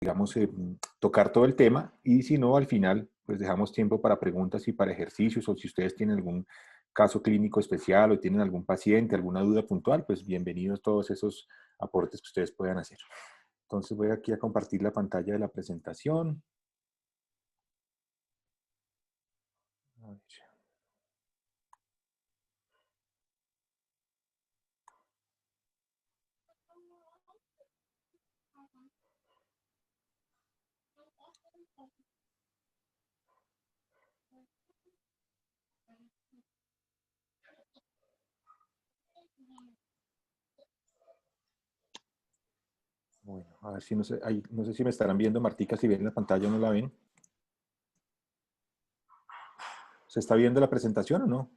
digamos, tocar todo el tema, y si no, al final, pues dejamos tiempo para preguntas y para ejercicios, o si ustedes tienen algún caso clínico especial o tienen algún paciente, alguna duda puntual, pues bienvenidos todos esos aportes que ustedes puedan hacer. Entonces voy aquí a compartir la pantalla de la presentación. A ver. Bueno, a ver si no sé, no sé si me estarán viendo, Martica, si ven la pantalla o no la ven. ¿Se está viendo la presentación o no?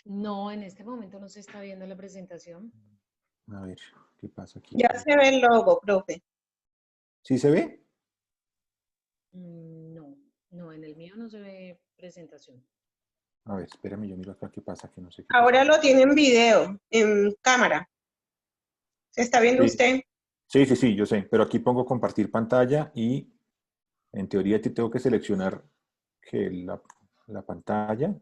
No, en este momento no se está viendo la presentación. A ver, ¿qué pasa aquí? Ya se ve el logo, profe. ¿Sí se ve? No, no, en el mío no se ve presentación. A ver, espérame, yo miro acá qué pasa, que no sé qué Ahora pasa. lo tiene en video, en cámara. ¿Se está viendo Sí, usted? sí, yo sé, pero aquí pongo compartir pantalla y en teoría te tengo que seleccionar que la pantalla.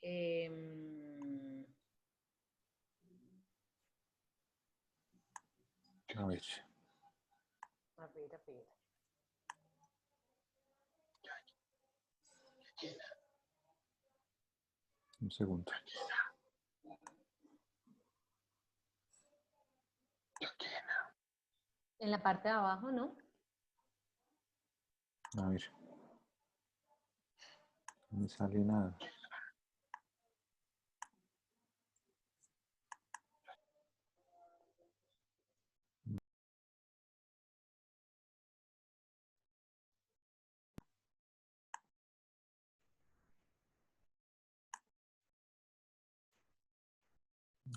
Em, A ver, a ver, a ver. un segundo. En la parte de abajo, ¿no? A ver. No me sale nada.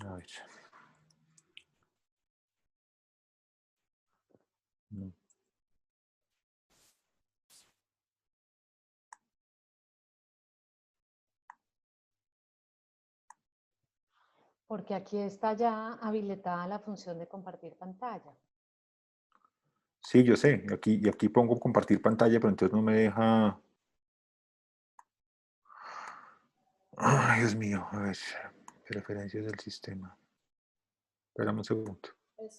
A ver. No. Porque aquí está ya habilitada la función de compartir pantalla. Sí, yo sé. Y aquí pongo compartir pantalla, pero entonces no me deja. Ay, Dios mío. A ver. Preferencias del sistema. Espérame un segundo.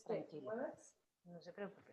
Tranquilo, no se preocupe.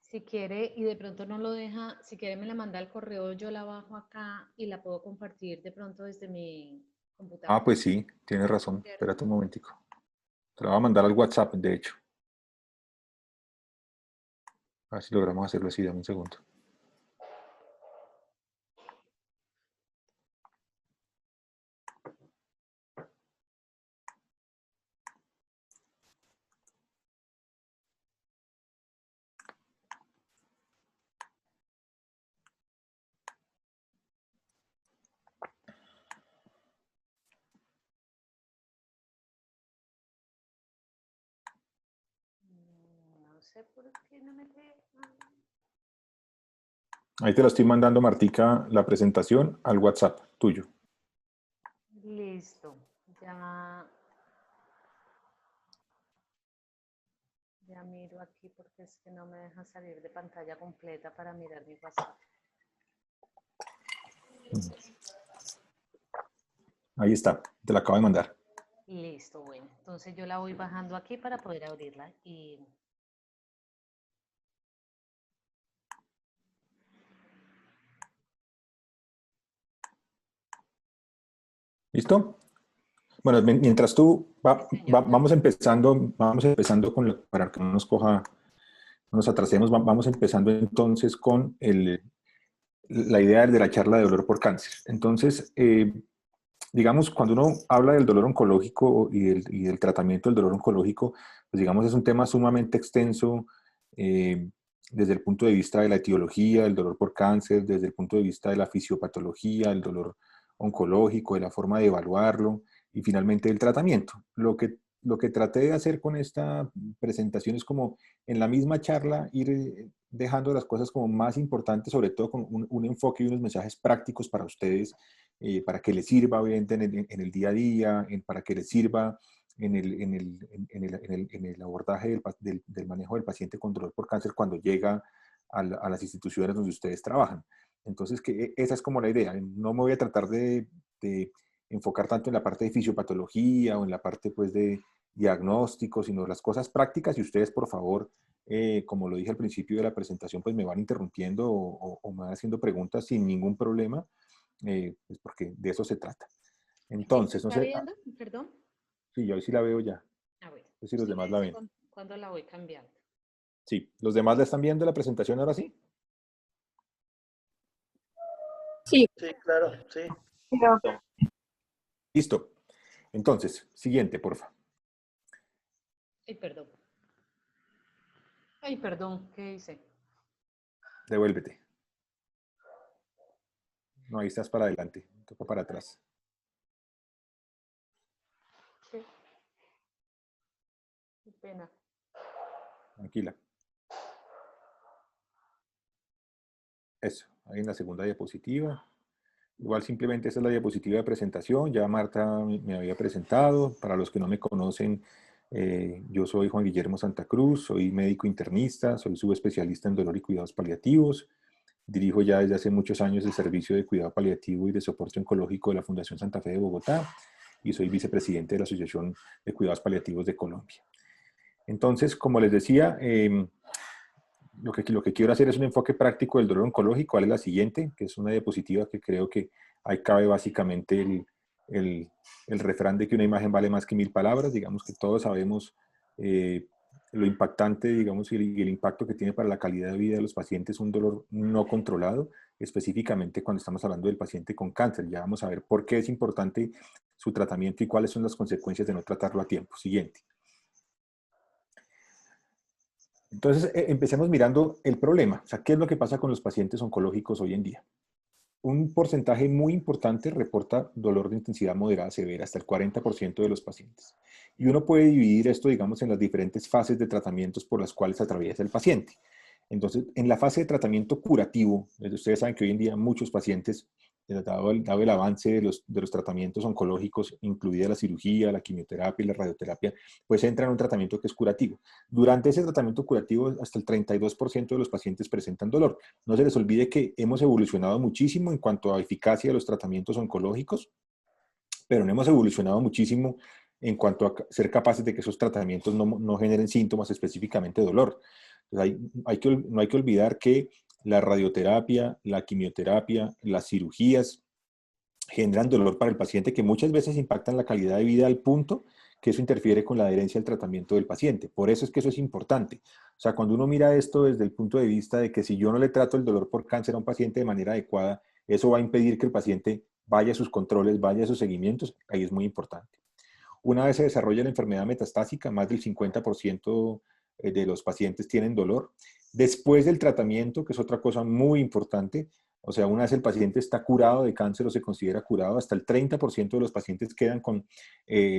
Si quiere y de pronto no lo deja, si quiere me la manda al correo, yo la bajo acá y la puedo compartir de pronto desde mi computador. Ah, pues sí, tienes razón. ¿Cierto? Espérate un momentico. Te lo voy a mandar al WhatsApp, de hecho. A ver si logramos hacerlo así. Dame un segundo. No sé por qué no me deja. Ahí te lo estoy mandando, Martica, la presentación al WhatsApp tuyo. Listo. Ya miro aquí porque es que no me deja salir de pantalla completa para mirar mi WhatsApp. Ahí está. Te la acabo de mandar. Listo, bueno. Entonces yo la voy bajando aquí para poder abrirla y ¿Listo? Bueno, mientras tú sí, señor. vamos empezando para que no nos coja, no nos atrasemos, vamos empezando entonces con la idea de la charla de dolor por cáncer. Entonces, digamos, cuando uno habla del dolor oncológico y del tratamiento del dolor oncológico, pues digamos, es un tema sumamente extenso eh, desde el punto de vista de la etiología, del dolor por cáncer, desde el punto de vista de la fisiopatología, el dolor oncológico, de la forma de evaluarlo y finalmente del tratamiento. Lo que traté de hacer con esta presentación es como en la misma charla ir dejando las cosas como más importantes, sobre todo con un enfoque y unos mensajes prácticos para ustedes para que les sirva obviamente en el día a día, para que les sirva en el abordaje del manejo del paciente con dolor por cáncer cuando llega a las instituciones donde ustedes trabajan. Entonces, esa es como la idea. No me voy a tratar de enfocar tanto en la parte de fisiopatología o en la parte pues, de diagnóstico, sino las cosas prácticas y ustedes, por favor, como lo dije al principio de la presentación, pues me van interrumpiendo o me van haciendo preguntas sin ningún problema pues porque de eso se trata. ¿Sí se Entonces, no está sé, viendo? Perdón. sí, yo hoy sí la veo ya. A ver, No sé si los usted me demás la dice ven. cuándo la voy cambiando. Sí, ¿los demás la están viendo la presentación ahora sí? Sí, Sí, claro, sí. pero Listo. Entonces, siguiente, porfa. Ay, perdón. Ay, perdón, ¿qué hice? Devuélvete. No, ahí estás para adelante. Toca para atrás. Sí, qué pena. Tranquila. Eso. Ahí en la segunda diapositiva. Igual simplemente esa es la diapositiva de presentación. Ya Marta me había presentado. Para los que no me conocen, yo soy Juan Guillermo Santa Cruz, soy médico internista, soy subespecialista en dolor y cuidados paliativos. Dirijo ya desde hace muchos años el servicio de cuidado paliativo y de soporte oncológico de la Fundación Santa Fe de Bogotá y soy vicepresidente de la Asociación de Cuidados Paliativos de Colombia. Entonces, como les decía, lo que quiero hacer es un enfoque práctico del dolor oncológico. ¿Cuál es la siguiente? Que es una diapositiva que creo que ahí cabe básicamente el, el refrán de que una imagen vale más que 1000 palabras. Digamos que todos sabemos lo impactante, digamos, y el impacto que tiene para la calidad de vida de los pacientes un dolor no controlado, específicamente cuando estamos hablando del paciente con cáncer. Ya vamos a ver por qué es importante su tratamiento y cuáles son las consecuencias de no tratarlo a tiempo. Siguiente. Entonces, empecemos mirando el problema. O sea, ¿qué es lo que pasa con los pacientes oncológicos hoy en día? Un porcentaje muy importante reporta dolor de intensidad moderada severa, hasta el 40% de los pacientes. Y uno puede dividir esto, digamos, en las diferentes fases de tratamientos por las cuales atraviesa el paciente. Entonces, en la fase de tratamiento curativo, ustedes saben que hoy en día muchos pacientes, dado el avance de los tratamientos oncológicos, incluida la cirugía, la quimioterapia y la radioterapia, pues entran en un tratamiento que es curativo. Durante ese tratamiento curativo, hasta el 32% de los pacientes presentan dolor. No se les olvide que hemos evolucionado muchísimo en cuanto a eficacia de los tratamientos oncológicos, pero no hemos evolucionado muchísimo en cuanto a ser capaces de que esos tratamientos no generen síntomas, específicamente dolor. Entonces no hay que olvidar que la radioterapia, la quimioterapia, las cirugías generan dolor para el paciente que muchas veces impactan la calidad de vida al punto que eso interfiere con la adherencia al tratamiento del paciente. Por eso es que eso es importante. O sea, cuando uno mira esto desde el punto de vista de que si yo no le trato el dolor por cáncer a un paciente de manera adecuada, eso va a impedir que el paciente vaya a sus controles, vaya a sus seguimientos, ahí es muy importante. Una vez se desarrolla la enfermedad metastásica, más del 50% de los pacientes tienen dolor. Después del tratamiento, que es otra cosa muy importante, o sea, una vez el paciente está curado de cáncer o se considera curado, hasta el 30% de los pacientes quedan con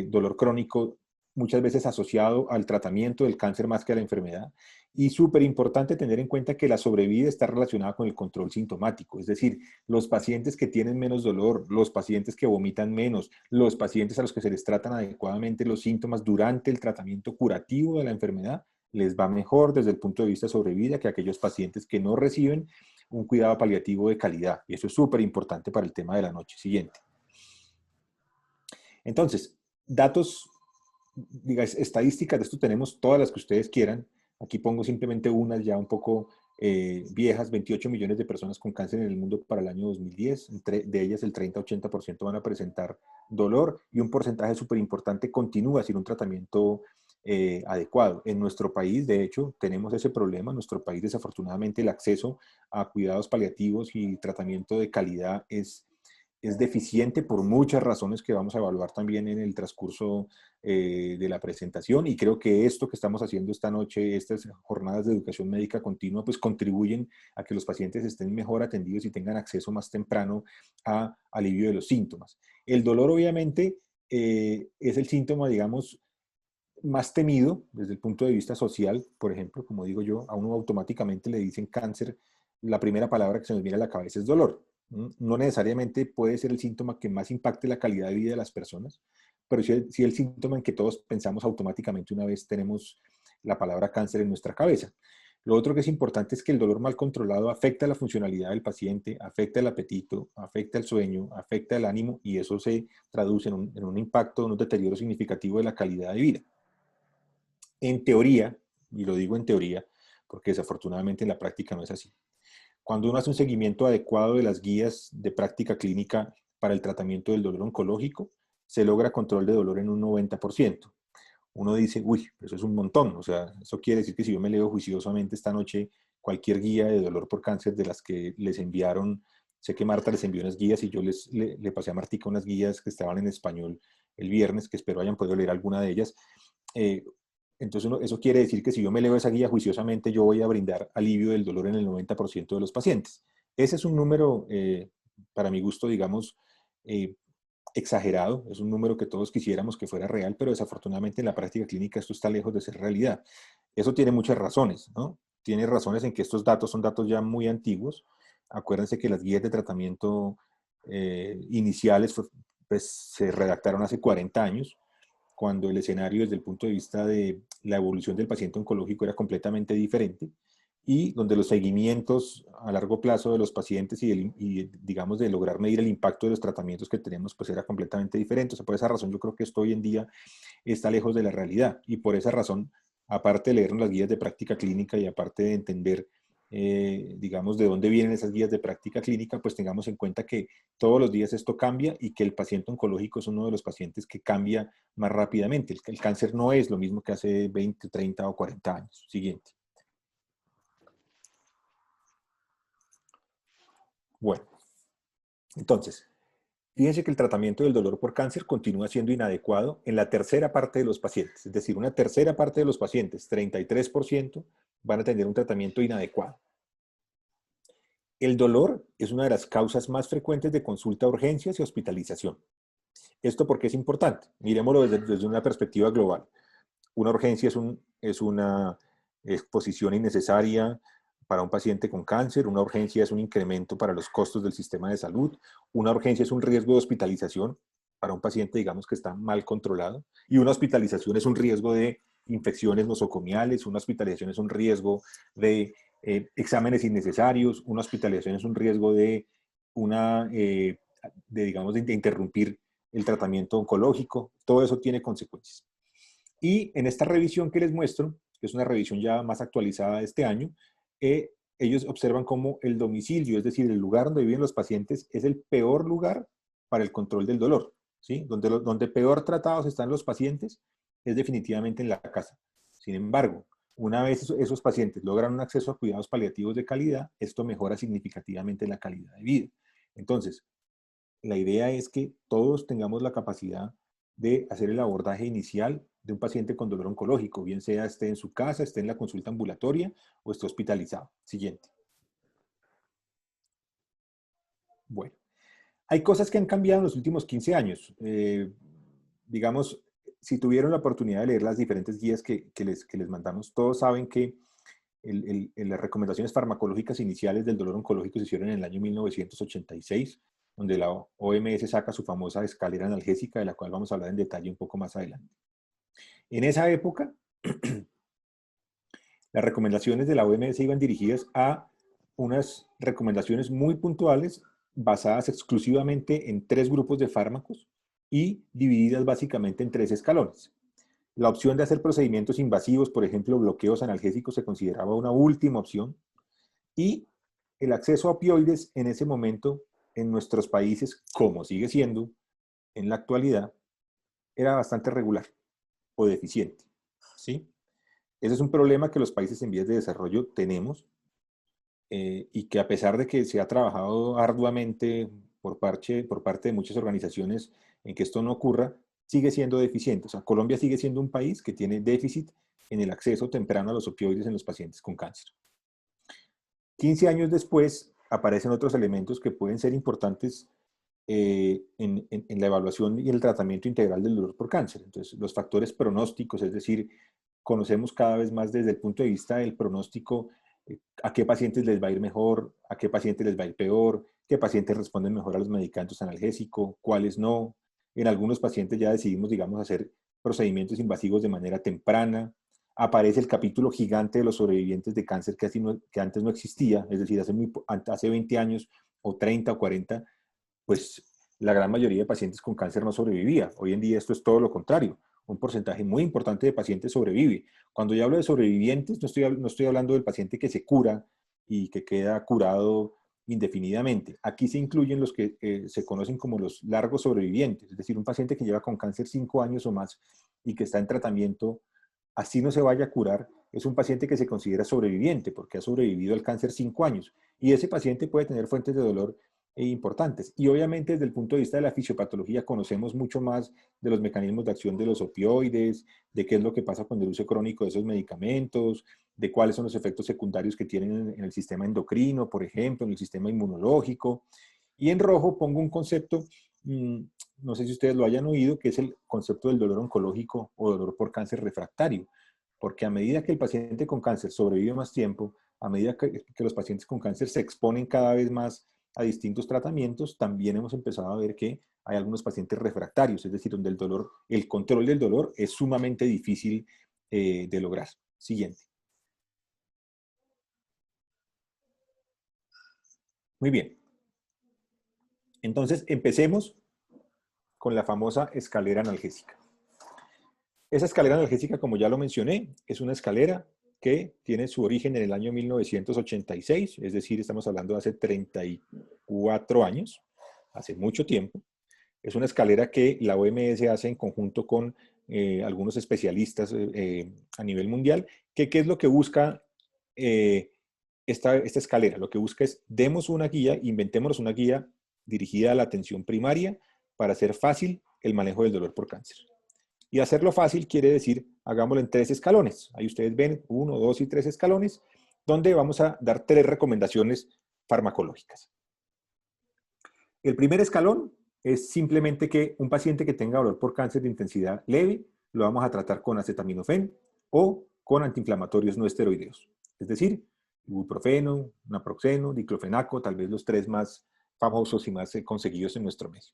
dolor crónico, muchas veces asociado al tratamiento del cáncer más que a la enfermedad. Y súper importante tener en cuenta que la sobrevida está relacionada con el control sintomático, es decir, los pacientes que tienen menos dolor, los pacientes que vomitan menos, los pacientes a los que se les tratan adecuadamente los síntomas durante el tratamiento curativo de la enfermedad, les va mejor desde el punto de vista de sobrevida que aquellos pacientes que no reciben un cuidado paliativo de calidad. Y eso es súper importante para el tema de la noche siguiente. Entonces, datos, digáis, estadísticas de esto tenemos todas las que ustedes quieran. Aquí pongo simplemente unas ya un poco viejas, 28 millones de personas con cáncer en el mundo para el año 2010. De ellas el 30-80% van a presentar dolor y un porcentaje súper importante continúa sin un tratamiento adecuado. En nuestro país, de hecho, tenemos ese problema. En nuestro país, desafortunadamente, el acceso a cuidados paliativos y tratamiento de calidad es es deficiente por muchas razones que vamos a evaluar también en el transcurso de la presentación, y creo que esto que estamos haciendo esta noche, estas jornadas de educación médica continua, pues contribuyen a que los pacientes estén mejor atendidos y tengan acceso más temprano a alivio de los síntomas. El dolor obviamente es el síntoma, digamos, más temido desde el punto de vista social. Por ejemplo, como digo yo, a uno automáticamente le dicen cáncer, la primera palabra que se nos viene a la cabeza es dolor. No necesariamente puede ser el síntoma que más impacte la calidad de vida de las personas, pero sí el síntoma en que todos pensamos automáticamente una vez tenemos la palabra cáncer en nuestra cabeza. Lo otro que es importante es que el dolor mal controlado afecta la funcionalidad del paciente, afecta el apetito, afecta el sueño, afecta el ánimo, y eso se traduce en un impacto, en un deterioro significativo de la calidad de vida. En teoría, y lo digo en teoría, porque desafortunadamente en la práctica no es así, cuando uno hace un seguimiento adecuado de las guías de práctica clínica para el tratamiento del dolor oncológico, se logra control de dolor en un 90%. Uno dice, uy, eso es un montón. O sea, eso quiere decir que si yo me leo juiciosamente esta noche cualquier guía de dolor por cáncer de las que les enviaron, sé que Marta les envió unas guías y yo le pasé a Martica unas guías que estaban en español el viernes, que espero hayan podido leer alguna de ellas. Entonces, eso quiere decir que si yo me leo esa guía juiciosamente, yo voy a brindar alivio del dolor en el 90% de los pacientes. Ese es un número, para mi gusto, digamos, exagerado. Es un número que todos quisiéramos que fuera real, pero desafortunadamente en la práctica clínica esto está lejos de ser realidad. Eso tiene muchas razones, ¿no? Tiene razones en que estos datos son datos ya muy antiguos. Acuérdense que las guías de tratamiento iniciales pues, se redactaron hace 40 años, cuando el escenario desde el punto de vista de la evolución del paciente oncológico era completamente diferente, y donde los seguimientos a largo plazo de los pacientes digamos, de lograr medir el impacto de los tratamientos que tenemos, pues era completamente diferente. O sea, por esa razón yo creo que esto hoy en día está lejos de la realidad, y por esa razón, aparte de leernos las guías de práctica clínica y aparte de entender digamos, de dónde vienen esas guías de práctica clínica, pues tengamos en cuenta que todos los días esto cambia y que el paciente oncológico es uno de los pacientes que cambia más rápidamente. El cáncer no es lo mismo que hace 20, 30 o 40 años. Siguiente. Bueno, entonces, fíjense que el tratamiento del dolor por cáncer continúa siendo inadecuado en la tercera parte de los pacientes. Es decir, una tercera parte de los pacientes, 33%, van a tener un tratamiento inadecuado. El dolor es una de las causas más frecuentes de consulta a urgencias y hospitalización. ¿Esto por qué es importante? Miremoslo desde una perspectiva global. Una urgencia es una exposición innecesaria para un paciente con cáncer. Una urgencia es un incremento para los costos del sistema de salud. Una urgencia es un riesgo de hospitalización para un paciente, digamos, que está mal controlado. Y una hospitalización es un riesgo de infecciones nosocomiales. Una hospitalización es un riesgo de exámenes innecesarios. Una hospitalización es un riesgo digamos, de interrumpir el tratamiento oncológico. Todo eso tiene consecuencias. Y en esta revisión que les muestro, que es una revisión ya más actualizada de este año, ellos observan cómo el domicilio, es decir, el lugar donde viven los pacientes, es el peor lugar para el control del dolor, ¿sí? Donde peor tratados están los pacientes es definitivamente en la casa. Sin embargo, una vez esos pacientes logran un acceso a cuidados paliativos de calidad, esto mejora significativamente la calidad de vida. Entonces, la idea es que todos tengamos la capacidad de hacer el abordaje inicial de un paciente con dolor oncológico, bien sea esté en su casa, esté en la consulta ambulatoria o esté hospitalizado. Siguiente. Bueno, hay cosas que han cambiado en los últimos 15 años. Digamos, si tuvieron la oportunidad de leer las diferentes guías que les mandamos, todos saben que las recomendaciones farmacológicas iniciales del dolor oncológico se hicieron en el año 1986, donde la OMS saca su famosa escalera analgésica, de la cual vamos a hablar en detalle un poco más adelante. En esa época, las recomendaciones de la OMS iban dirigidas a unas recomendaciones muy puntuales, basadas exclusivamente en 3 grupos de fármacos y divididas básicamente en 3 escalones. La opción de hacer procedimientos invasivos, por ejemplo, bloqueos analgésicos, se consideraba una última opción, y el acceso a opioides en ese momento en nuestros países, como sigue siendo en la actualidad, era bastante regular o deficiente, ¿sí? Ese es un problema que los países en vías de desarrollo tenemos, y que a pesar de que se ha trabajado arduamente por parte de muchas organizaciones en que esto no ocurra, sigue siendo deficiente. O sea, Colombia sigue siendo un país que tiene déficit en el acceso temprano a los opioides en los pacientes con cáncer. 15 años después aparecen otros elementos que pueden ser importantes en la evaluación y el tratamiento integral del dolor por cáncer. Entonces, los factores pronósticos, es decir, conocemos cada vez más desde el punto de vista del pronóstico a qué pacientes les va a ir mejor, a qué pacientes les va a ir peor, qué pacientes responden mejor a los medicamentos analgésicos, cuáles no. En algunos pacientes ya decidimos, digamos, hacer procedimientos invasivos de manera temprana. Aparece el capítulo gigante de los sobrevivientes de cáncer que antes no existía, es decir, hace 20 años o 30 o 40, pues la gran mayoría de pacientes con cáncer no sobrevivía. Hoy en día esto es todo lo contrario. Un porcentaje muy importante de pacientes sobrevive. Cuando yo hablo de sobrevivientes, no estoy hablando del paciente que se cura y que queda curado indefinidamente. Aquí se incluyen los que se conocen como los largos sobrevivientes, es decir, un paciente que lleva con cáncer 5 años o más y que está en tratamiento, así no se vaya a curar, es un paciente que se considera sobreviviente porque ha sobrevivido al cáncer 5 años. Y ese paciente puede tener fuentes de dolor importantes. Y obviamente desde el punto de vista de la fisiopatología conocemos mucho más de los mecanismos de acción de los opioides, de qué es lo que pasa con el uso crónico de esos medicamentos, de cuáles son los efectos secundarios que tienen en el sistema endocrino, por ejemplo, en el sistema inmunológico. Y en rojo pongo un concepto, no sé si ustedes lo hayan oído, que es el concepto del dolor oncológico o dolor por cáncer refractario. Porque a medida que el paciente con cáncer sobrevive más tiempo, a medida que los pacientes con cáncer se exponen cada vez más a distintos tratamientos, también hemos empezado a ver que hay algunos pacientes refractarios, es decir, donde el control del dolor es sumamente difícil de lograr. Siguiente. Muy bien. Entonces, empecemos con la famosa escalera analgésica. Esa escalera analgésica, como ya lo mencioné, es una escalera que tiene su origen en el año 1986, es decir, estamos hablando de hace 34 años, hace mucho tiempo. Es una escalera que la OMS hace en conjunto con algunos especialistas a nivel mundial. ¿Qué es lo que busca esta escalera? Lo que busca es, demos una guía, inventémonos una guía dirigida a la atención primaria para hacer fácil el manejo del dolor por cáncer. Y hacerlo fácil quiere decir, hagámoslo en 3 escalones. Ahí ustedes ven 1, 2 y 3 escalones, donde vamos a dar 3 recomendaciones farmacológicas. El primer escalón es simplemente que un paciente que tenga dolor por cáncer de intensidad leve, lo vamos a tratar con acetaminofén o con antiinflamatorios no esteroideos. Es decir, ibuprofeno, naproxeno, diclofenaco, tal vez los 3 más famosos y más conseguidos en nuestro medio.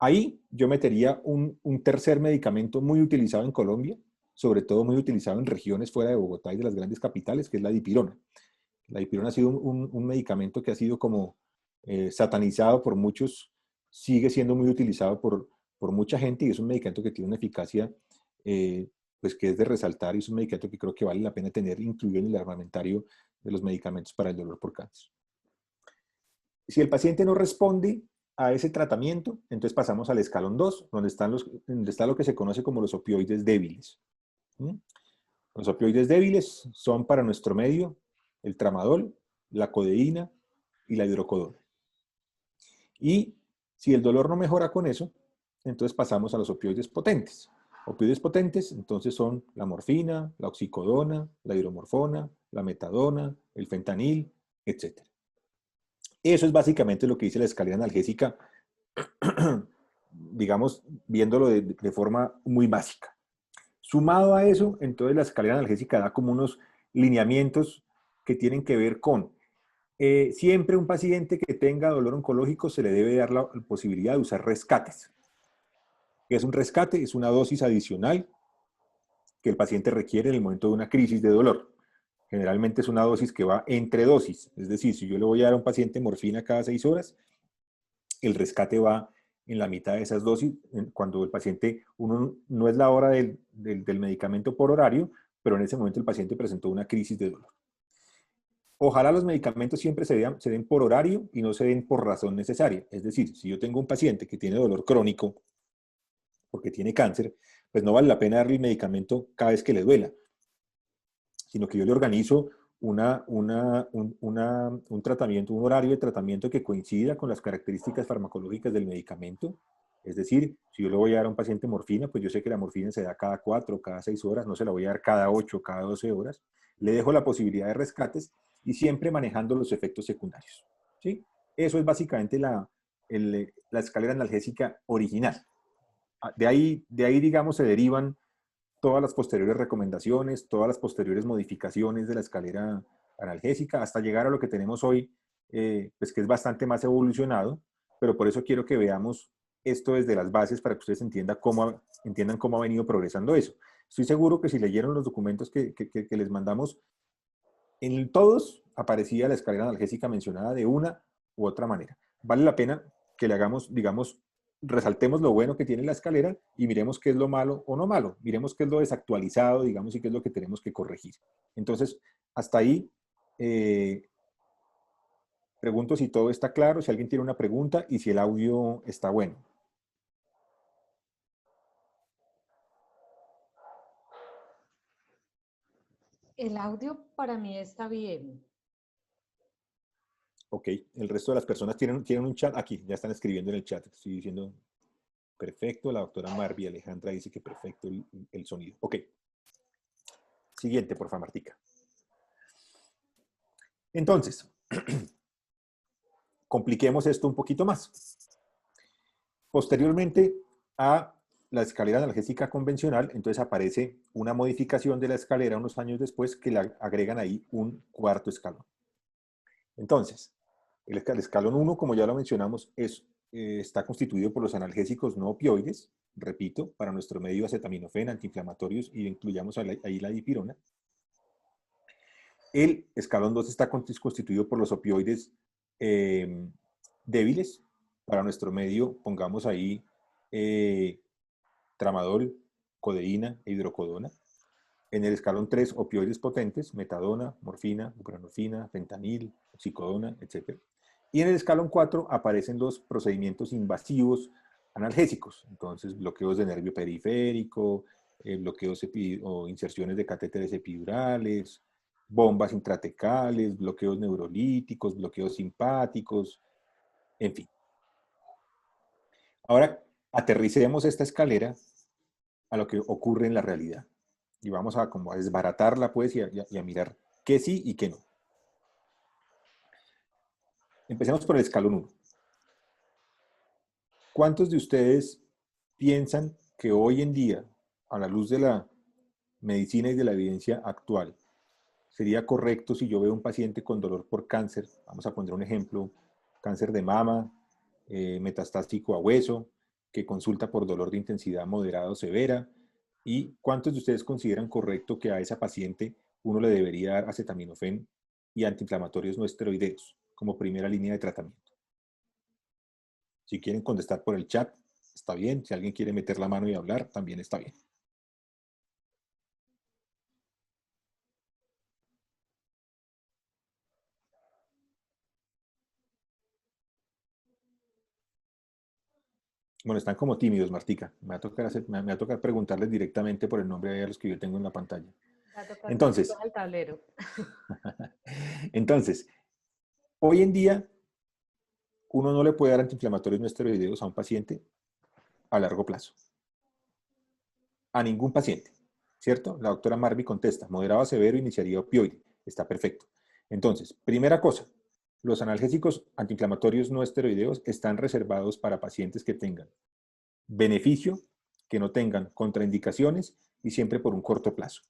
Ahí yo metería un tercer medicamento muy utilizado en Colombia, sobre todo muy utilizado en regiones fuera de Bogotá y de las grandes capitales, que es la dipirona. La dipirona ha sido un medicamento que ha sido como satanizado por muchos, sigue siendo muy utilizado por mucha gente y es un medicamento que tiene una eficacia pues que es de resaltar y es un medicamento que creo que vale la pena tener incluido en el armamentario de los medicamentos para el dolor por cáncer. Si el paciente no responde a ese tratamiento, entonces pasamos al escalón 2, donde está lo que se conoce como los opioides débiles. Los opioides débiles son para nuestro medio el tramadol, la codeína y la hidrocodona. Y si el dolor no mejora con eso, entonces pasamos a los opioides potentes. Opioides potentes, entonces son la morfina, la oxicodona, la hidromorfona, la metadona, el fentanil, etc. Eso es básicamente lo que dice la escalera analgésica, digamos, viéndolo de forma muy básica. Sumado a eso, entonces la escalera analgésica da como unos lineamientos que tienen que ver con siempre un paciente que tenga dolor oncológico se le debe dar la posibilidad de usar rescates. ¿Qué es un rescate? Es una dosis adicional que el paciente requiere en el momento de una crisis de dolor. Generalmente es una dosis que va entre dosis. Es decir, si yo le voy a dar a un paciente morfina cada 6 horas, el rescate va en la mitad de esas dosis, cuando el paciente, no es la hora del medicamento por horario, pero en ese momento el paciente presentó una crisis de dolor. Ojalá los medicamentos siempre se den por horario y no se den por razón necesaria. Es decir, si yo tengo un paciente que tiene dolor crónico porque tiene cáncer, pues no vale la pena darle el medicamento cada vez que le duela, sino que yo le organizo un tratamiento, un horario de tratamiento que coincida con las características farmacológicas del medicamento. Es decir, si yo le voy a dar a un paciente morfina, pues yo sé que la morfina se da cada 4, cada 6 horas, no se la voy a dar cada 8, cada 12 horas. Le dejo la posibilidad de rescates y siempre manejando los efectos secundarios. ¿Sí? Eso es básicamente la escalera analgésica original. De ahí, digamos, se derivan todas las posteriores recomendaciones, todas las posteriores modificaciones de la escalera analgésica, hasta llegar a lo que tenemos hoy, pues que es bastante más evolucionado, pero por eso quiero que veamos esto desde las bases para que ustedes entiendan cómo ha venido progresando eso. Estoy seguro que si leyeron los documentos que les mandamos, en todos aparecía la escalera analgésica mencionada de una u otra manera. Vale la pena que le hagamos, digamos, resaltemos lo bueno que tiene la escalera y miremos qué es lo malo o no malo. Miremos qué es lo desactualizado, digamos, y qué es lo que tenemos que corregir. Entonces, hasta ahí, pregunto si todo está claro, si alguien tiene una pregunta y si el audio está bueno. El audio para mí está bien. Ok, el resto de las personas tienen un chat. Aquí, ya están escribiendo en el chat. Estoy diciendo, perfecto. La doctora Marvi Alejandra dice que perfecto el sonido. Ok. Siguiente, por favor, Martica. Entonces, compliquemos esto un poquito más. Posteriormente a la escalera analgésica convencional, entonces aparece una modificación de la escalera unos años después que le agregan ahí un cuarto escalón. Entonces, el escalón 1, como ya lo mencionamos, está constituido por los analgésicos no opioides, repito, para nuestro medio acetaminofén, antiinflamatorios, y incluyamos ahí la dipirona. El escalón 2 está constituido por los opioides débiles, para nuestro medio, pongamos ahí tramadol, codeína e hidrocodona. En el escalón 3, opioides potentes, metadona, morfina, buprenorfina, fentanil, oxicodona, etc. Y en el escalón 4 aparecen los procedimientos invasivos analgésicos, entonces bloqueos de nervio periférico, bloqueos o inserciones de catéteres epidurales, bombas intratecales, bloqueos neurolíticos, bloqueos simpáticos, en fin. Ahora, aterricemos esta escalera a lo que ocurre en la realidad. Y vamos a como a desbaratarla, pues, y a mirar qué sí y qué no. Empecemos por el escalón 1. ¿Cuántos de ustedes piensan que hoy en día, a la luz de la medicina y de la evidencia actual, sería correcto si yo veo un paciente con dolor por cáncer, vamos a poner un ejemplo, cáncer de mama, metastásico a hueso, que consulta por dolor de intensidad moderada o severa, y cuántos de ustedes consideran correcto que a esa paciente uno le debería dar acetaminofén y antiinflamatorios no esteroideos como primera línea de tratamiento? Si quieren contestar por el chat, está bien. Si alguien quiere meter la mano y hablar, también está bien. Bueno, están como tímidos, Martica. Me va a tocar preguntarles directamente por el nombre de los que yo tengo en la pantalla. Va a tocar Entonces, al tablero. entonces, hoy en día, uno no le puede dar antiinflamatorios no esteroideos a un paciente a largo plazo. A ningún paciente, ¿cierto? La doctora Marvi contesta, moderado a severo iniciaría opioide. Está perfecto. Entonces, primera cosa, los analgésicos antiinflamatorios no esteroideos están reservados para pacientes que tengan beneficio, que no tengan contraindicaciones y siempre por un corto plazo.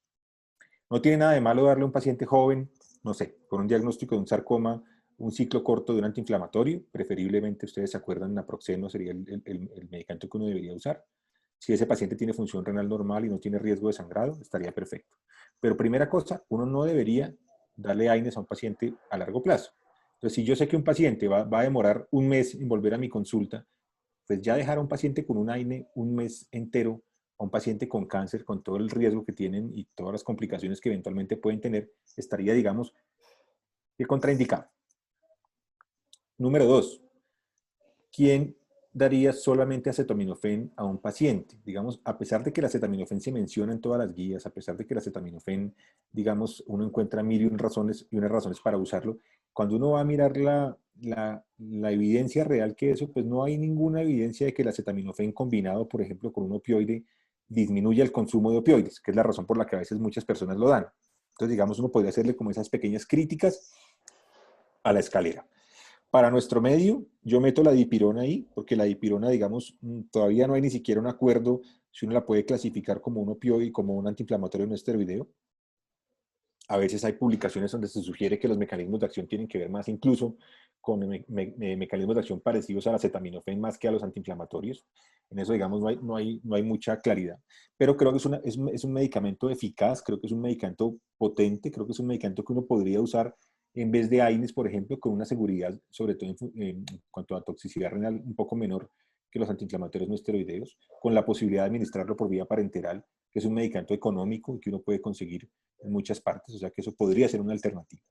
No tiene nada de malo darle a un paciente joven, no sé, con un diagnóstico de un sarcoma, un ciclo corto de un antiinflamatorio, preferiblemente ustedes se acuerdan, naproxeno sería el medicamento que uno debería usar. Si ese paciente tiene función renal normal y no tiene riesgo de sangrado, estaría perfecto. Pero primera cosa, uno no debería darle AINES a un paciente a largo plazo. Entonces, si yo sé que un paciente va a demorar un mes en volver a mi consulta, pues ya dejar a un paciente con un AINE un mes entero, a un paciente con cáncer, con todo el riesgo que tienen y todas las complicaciones que eventualmente pueden tener, estaría, digamos, que contraindicado. Número 2. ¿Quién daría solamente acetaminofén a un paciente. Digamos, a pesar de que el acetaminofén se menciona en todas las guías, a pesar de que el acetaminofén, digamos, uno encuentra mil y unas razones para usarlo, cuando uno va a mirar la evidencia real que eso, pues no hay ninguna evidencia de que el acetaminofén combinado, por ejemplo, con un opioide, disminuya el consumo de opioides, que es la razón por la que a veces muchas personas lo dan. Entonces, digamos, uno podría hacerle como esas pequeñas críticas a la escalera. Para nuestro medio, yo meto la dipirona ahí, porque la dipirona, digamos, todavía no hay ni siquiera un acuerdo si uno la puede clasificar como un opioide y como un antiinflamatorio no esteroideo. A veces hay publicaciones donde se sugiere que los mecanismos de acción tienen que ver más incluso con mecanismos de acción parecidos al acetaminofén más que a los antiinflamatorios. En eso, digamos, no hay mucha claridad. Pero creo que es un medicamento eficaz, creo que es un medicamento potente, creo que es un medicamento que uno podría usar en vez de AINES, por ejemplo, con una seguridad, sobre todo en cuanto a toxicidad renal, un poco menor que los antiinflamatorios no esteroideos, con la posibilidad de administrarlo por vía parenteral, que es un medicamento económico y que uno puede conseguir en muchas partes, o sea que eso podría ser una alternativa.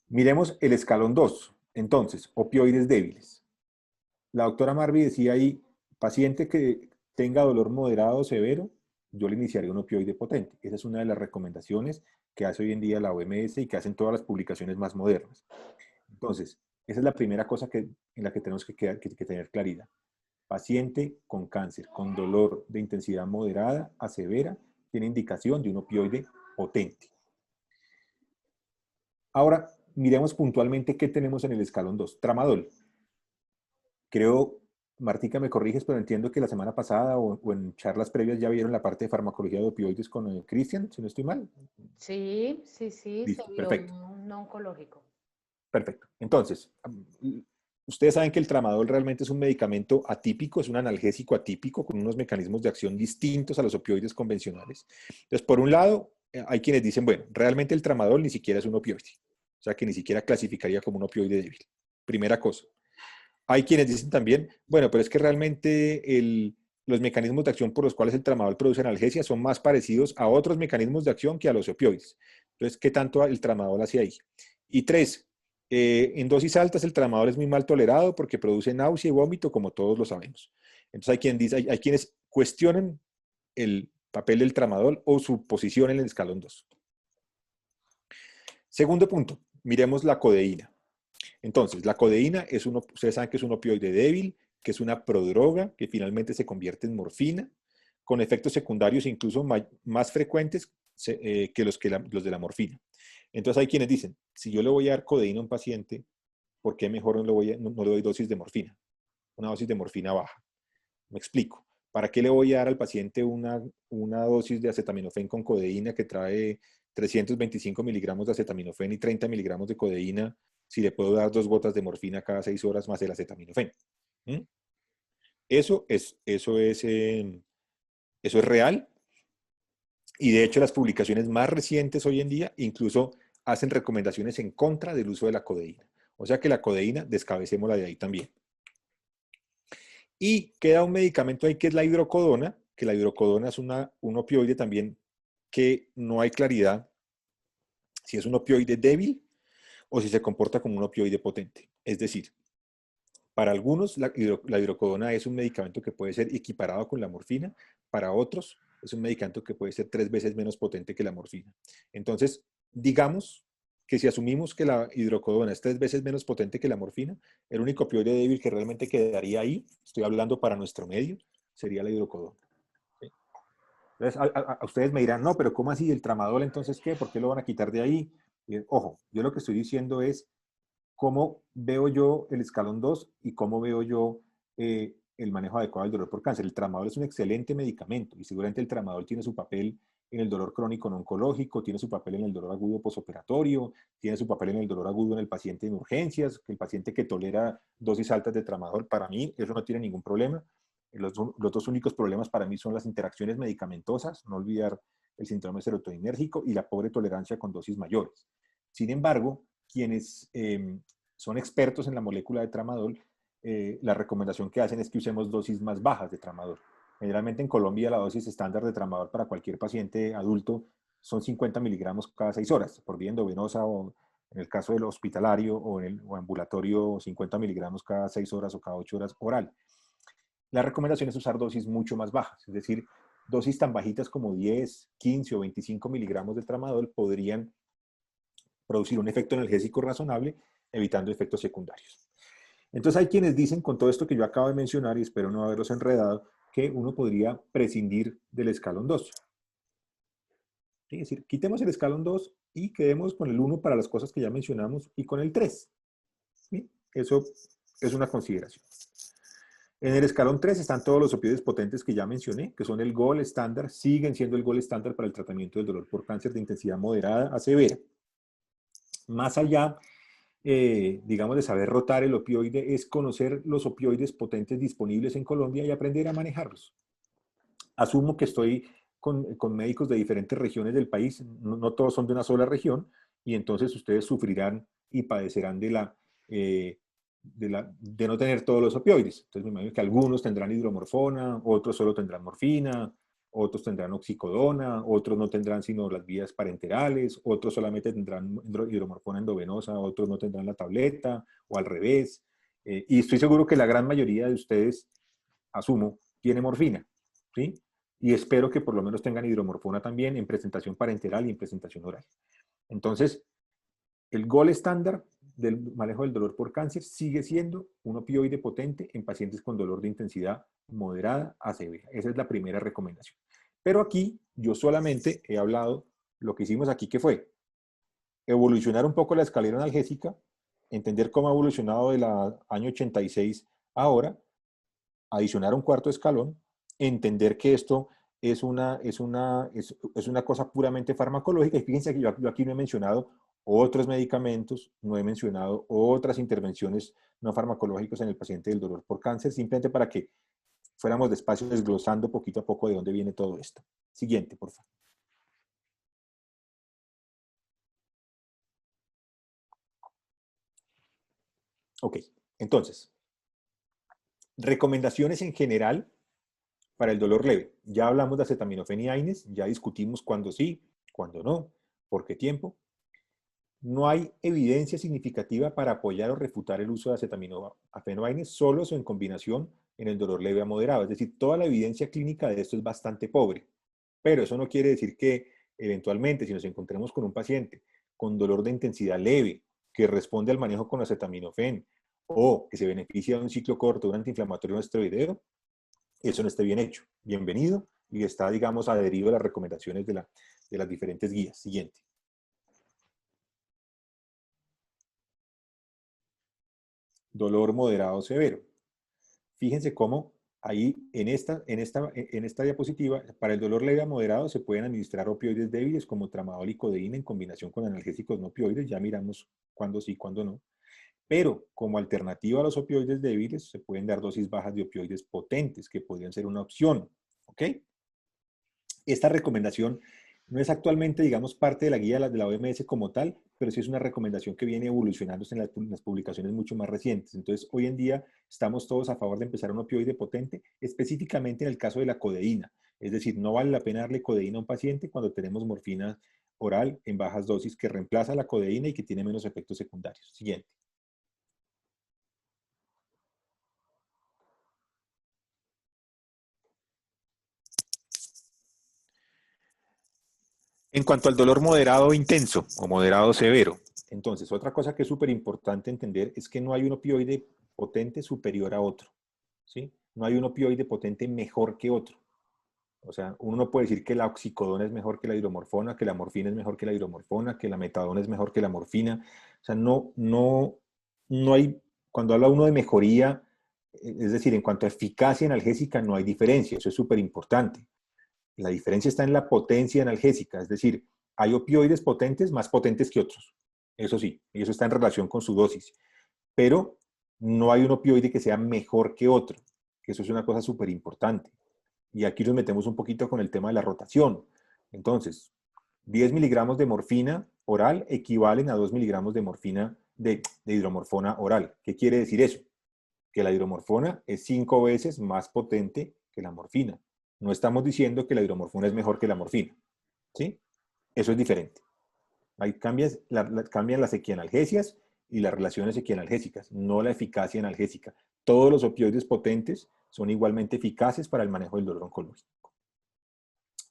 Miremos el escalón 2. Entonces, opioides débiles. La doctora Marvi decía ahí, paciente que tenga dolor moderado o severo, yo le iniciaré un opioide potente. Esa es una de las recomendaciones que hace hoy en día la OMS y que hacen todas las publicaciones más modernas. Entonces, esa es la primera cosa en la que tenemos que tener claridad. Paciente con cáncer, con dolor de intensidad moderada a severa, tiene indicación de un opioide potente. Ahora, miremos puntualmente qué tenemos en el escalón 2. Tramadol. Creo, Martica, me corriges, pero entiendo que la semana pasada o en charlas previas ya vieron la parte de farmacología de opioides con Cristian, si no estoy mal. Sí, sí, sí, se Listo, vio perfecto. un oncológico. Perfecto. Entonces, ustedes saben que el tramadol realmente es un medicamento atípico, es un analgésico atípico con unos mecanismos de acción distintos a los opioides convencionales. Entonces, por un lado, hay quienes dicen, bueno, realmente el tramadol ni siquiera es un opioide, o sea que ni siquiera clasificaría como un opioide débil. Primera cosa. Hay quienes dicen también, bueno, pero es que realmente los mecanismos de acción por los cuales el tramadol produce analgesia son más parecidos a otros mecanismos de acción que a los opioides. Entonces, ¿qué tanto el tramadol hace ahí? Y tres, en dosis altas el tramadol es muy mal tolerado porque produce náusea y vómito, como todos lo sabemos. Entonces, hay quienes cuestionan el papel del tramadol o su posición en el escalón 2. Segundo punto, miremos la codeína. Entonces, la codeína ustedes saben que es un opioide débil, que es una prodroga, que finalmente se convierte en morfina, con efectos secundarios incluso más frecuentes que los de la morfina. Entonces hay quienes dicen, si yo le voy a dar codeína a un paciente, ¿por qué mejor no le doy dosis de morfina? Una dosis de morfina baja. Me explico. ¿Para qué le voy a dar al paciente una dosis de acetaminofén con codeína que trae 325 miligramos de acetaminofén y 30 miligramos de codeína si le puedo dar 2 gotas de morfina cada 6 horas más el acetaminofén? ¿Mm? Eso es real, y de hecho las publicaciones más recientes hoy en día incluso hacen recomendaciones en contra del uso de la codeína. O sea que la codeína, descabecémosla de ahí también. Y queda un medicamento ahí que es la hidrocodona, que la hidrocodona es un opioide también que no hay claridad si es un opioide débil o si se comporta como un opioide potente. Es decir, para algunos la hidrocodona es un medicamento que puede ser equiparado con la morfina, para otros es un medicamento que puede ser 3 veces menos potente que la morfina. Entonces, digamos que si asumimos que la hidrocodona es 3 veces menos potente que la morfina, el único opioide débil que realmente quedaría ahí, estoy hablando para nuestro medio, sería la hidrocodona. ¿Sí? Entonces, a ustedes me dirán, no, pero ¿cómo así? ¿El tramadol entonces qué? ¿Por qué lo van a quitar de ahí? Ojo, yo lo que estoy diciendo es cómo veo yo el escalón 2 y cómo veo yo el manejo adecuado del dolor por cáncer. El tramadol es un excelente medicamento y seguramente el tramadol tiene su papel en el dolor crónico no oncológico, tiene su papel en el dolor agudo posoperatorio, tiene su papel en el dolor agudo en el paciente en urgencias, el paciente que tolera dosis altas de tramadol, para mí eso no tiene ningún problema. Los 2 únicos problemas para mí son las interacciones medicamentosas, no olvidar el síndrome serotoninérgico y la pobre tolerancia con dosis mayores. Sin embargo, quienes son expertos en la molécula de tramadol, la recomendación que hacen es que usemos dosis más bajas de tramadol. Generalmente en Colombia la dosis estándar de tramadol para cualquier paciente adulto son 50 miligramos cada 6 horas, por vía endovenosa En el caso del hospitalario o en el ambulatorio, 50 miligramos cada 6 horas o cada 8 horas oral. La recomendación es usar dosis mucho más bajas, es decir, dosis tan bajitas como 10, 15 o 25 miligramos de tramadol podrían producir un efecto analgésico razonable, evitando efectos secundarios. Entonces hay quienes dicen, con todo esto que yo acabo de mencionar, y espero no haberlos enredado, que uno podría prescindir del escalón 2. ¿Sí? Es decir, quitemos el escalón 2 y quedemos con el 1 para las cosas que ya mencionamos y con el 3. ¿Sí? Eso es una consideración. En el escalón 3 están todos los opioides potentes que ya mencioné, que son el gold estándar, siguen siendo el gold estándar para el tratamiento del dolor por cáncer de intensidad moderada a severa. Más allá, digamos, de saber rotar el opioide, es conocer los opioides potentes disponibles en Colombia y aprender a manejarlos. Asumo que estoy con médicos de diferentes regiones del país, no todos son de una sola región, y entonces ustedes sufrirán y padecerán de no tener todos los opioides. Entonces me imagino que algunos tendrán hidromorfona, otros solo tendrán morfina, otros tendrán oxicodona, otros no tendrán sino las vías parenterales, otros solamente tendrán hidromorfona endovenosa, otros no tendrán la tableta, o al revés. Y estoy seguro que la gran mayoría de ustedes, asumo, tiene morfina, ¿sí? Y espero que por lo menos tengan hidromorfona también en presentación parenteral y en presentación oral. Entonces, el gold estándar del manejo del dolor por cáncer sigue siendo un opioide potente en pacientes con dolor de intensidad moderada a severa. Esa es la primera recomendación. Pero aquí yo solamente he hablado lo que hicimos aquí, que fue evolucionar un poco la escalera analgésica, entender cómo ha evolucionado del año 86 a ahora, adicionar un cuarto escalón, entender que esto es una cosa puramente farmacológica. Y fíjense que yo aquí no he mencionado otros medicamentos, no he mencionado otras intervenciones no farmacológicas en el paciente del dolor por cáncer, simplemente para que fuéramos despacio desglosando poquito a poco de dónde viene todo esto. Siguiente, por favor. Ok, entonces, recomendaciones en general para el dolor leve. Ya hablamos de acetaminofén y AINES, ya discutimos cuándo sí, cuándo no, por qué tiempo. No hay evidencia significativa para apoyar o refutar el uso de acetaminofén o AINES solos o en combinación en el dolor leve a moderado. Es decir, toda la evidencia clínica de esto es bastante pobre. Pero eso no quiere decir que eventualmente, si nos encontremos con un paciente con dolor de intensidad leve, que responde al manejo con acetaminofén o que se beneficia de un ciclo corto de un antiinflamatorio no esteroideo, eso no esté bien hecho. Bienvenido y está, digamos, adherido a las recomendaciones de las diferentes guías. Siguiente. Dolor moderado severo. Fíjense cómo ahí en esta diapositiva, para el dolor leve a moderado se pueden administrar opioides débiles como tramadol y codeína en combinación con analgésicos no opioides. Ya miramos cuándo sí, cuándo no. Pero como alternativa a los opioides débiles, se pueden dar dosis bajas de opioides potentes, que podrían ser una opción. ¿Ok? Esta recomendación no es actualmente, digamos, parte de la guía de la OMS como tal, pero sí es una recomendación que viene evolucionándose en las publicaciones mucho más recientes. Entonces, hoy en día estamos todos a favor de empezar un opioide potente, específicamente en el caso de la codeína. Es decir, no vale la pena darle codeína a un paciente cuando tenemos morfina oral en bajas dosis que reemplaza la codeína y que tiene menos efectos secundarios. Siguiente. En cuanto al dolor moderado intenso o moderado severo, entonces otra cosa que es súper importante entender es que no hay un opioide potente superior a otro, ¿sí? No hay un opioide potente mejor que otro. O sea, uno no puede decir que la oxicodona es mejor que la hidromorfona, que la morfina es mejor que la hidromorfona, que la metadona es mejor que la morfina. O sea, no hay, cuando habla uno de mejoría, es decir, en cuanto a eficacia analgésica, no hay diferencia. Eso es súper importante. La diferencia está en la potencia analgésica, es decir, hay opioides potentes más potentes que otros. Eso sí, y eso está en relación con su dosis. Pero no hay un opioide que sea mejor que otro, que eso es una cosa súper importante. Y aquí nos metemos un poquito con el tema de la rotación. Entonces, 10 miligramos de morfina oral equivalen a 2 miligramos de morfina de hidromorfona oral. ¿Qué quiere decir eso? Que la hidromorfona es 5 veces más potente que la morfina. No estamos diciendo que la hidromorfona es mejor que la morfina, ¿sí? Eso es diferente. Ahí cambian las equianalgesias y las relaciones equianalgésicas, no la eficacia analgésica. Todos los opioides potentes son igualmente eficaces para el manejo del dolor oncológico.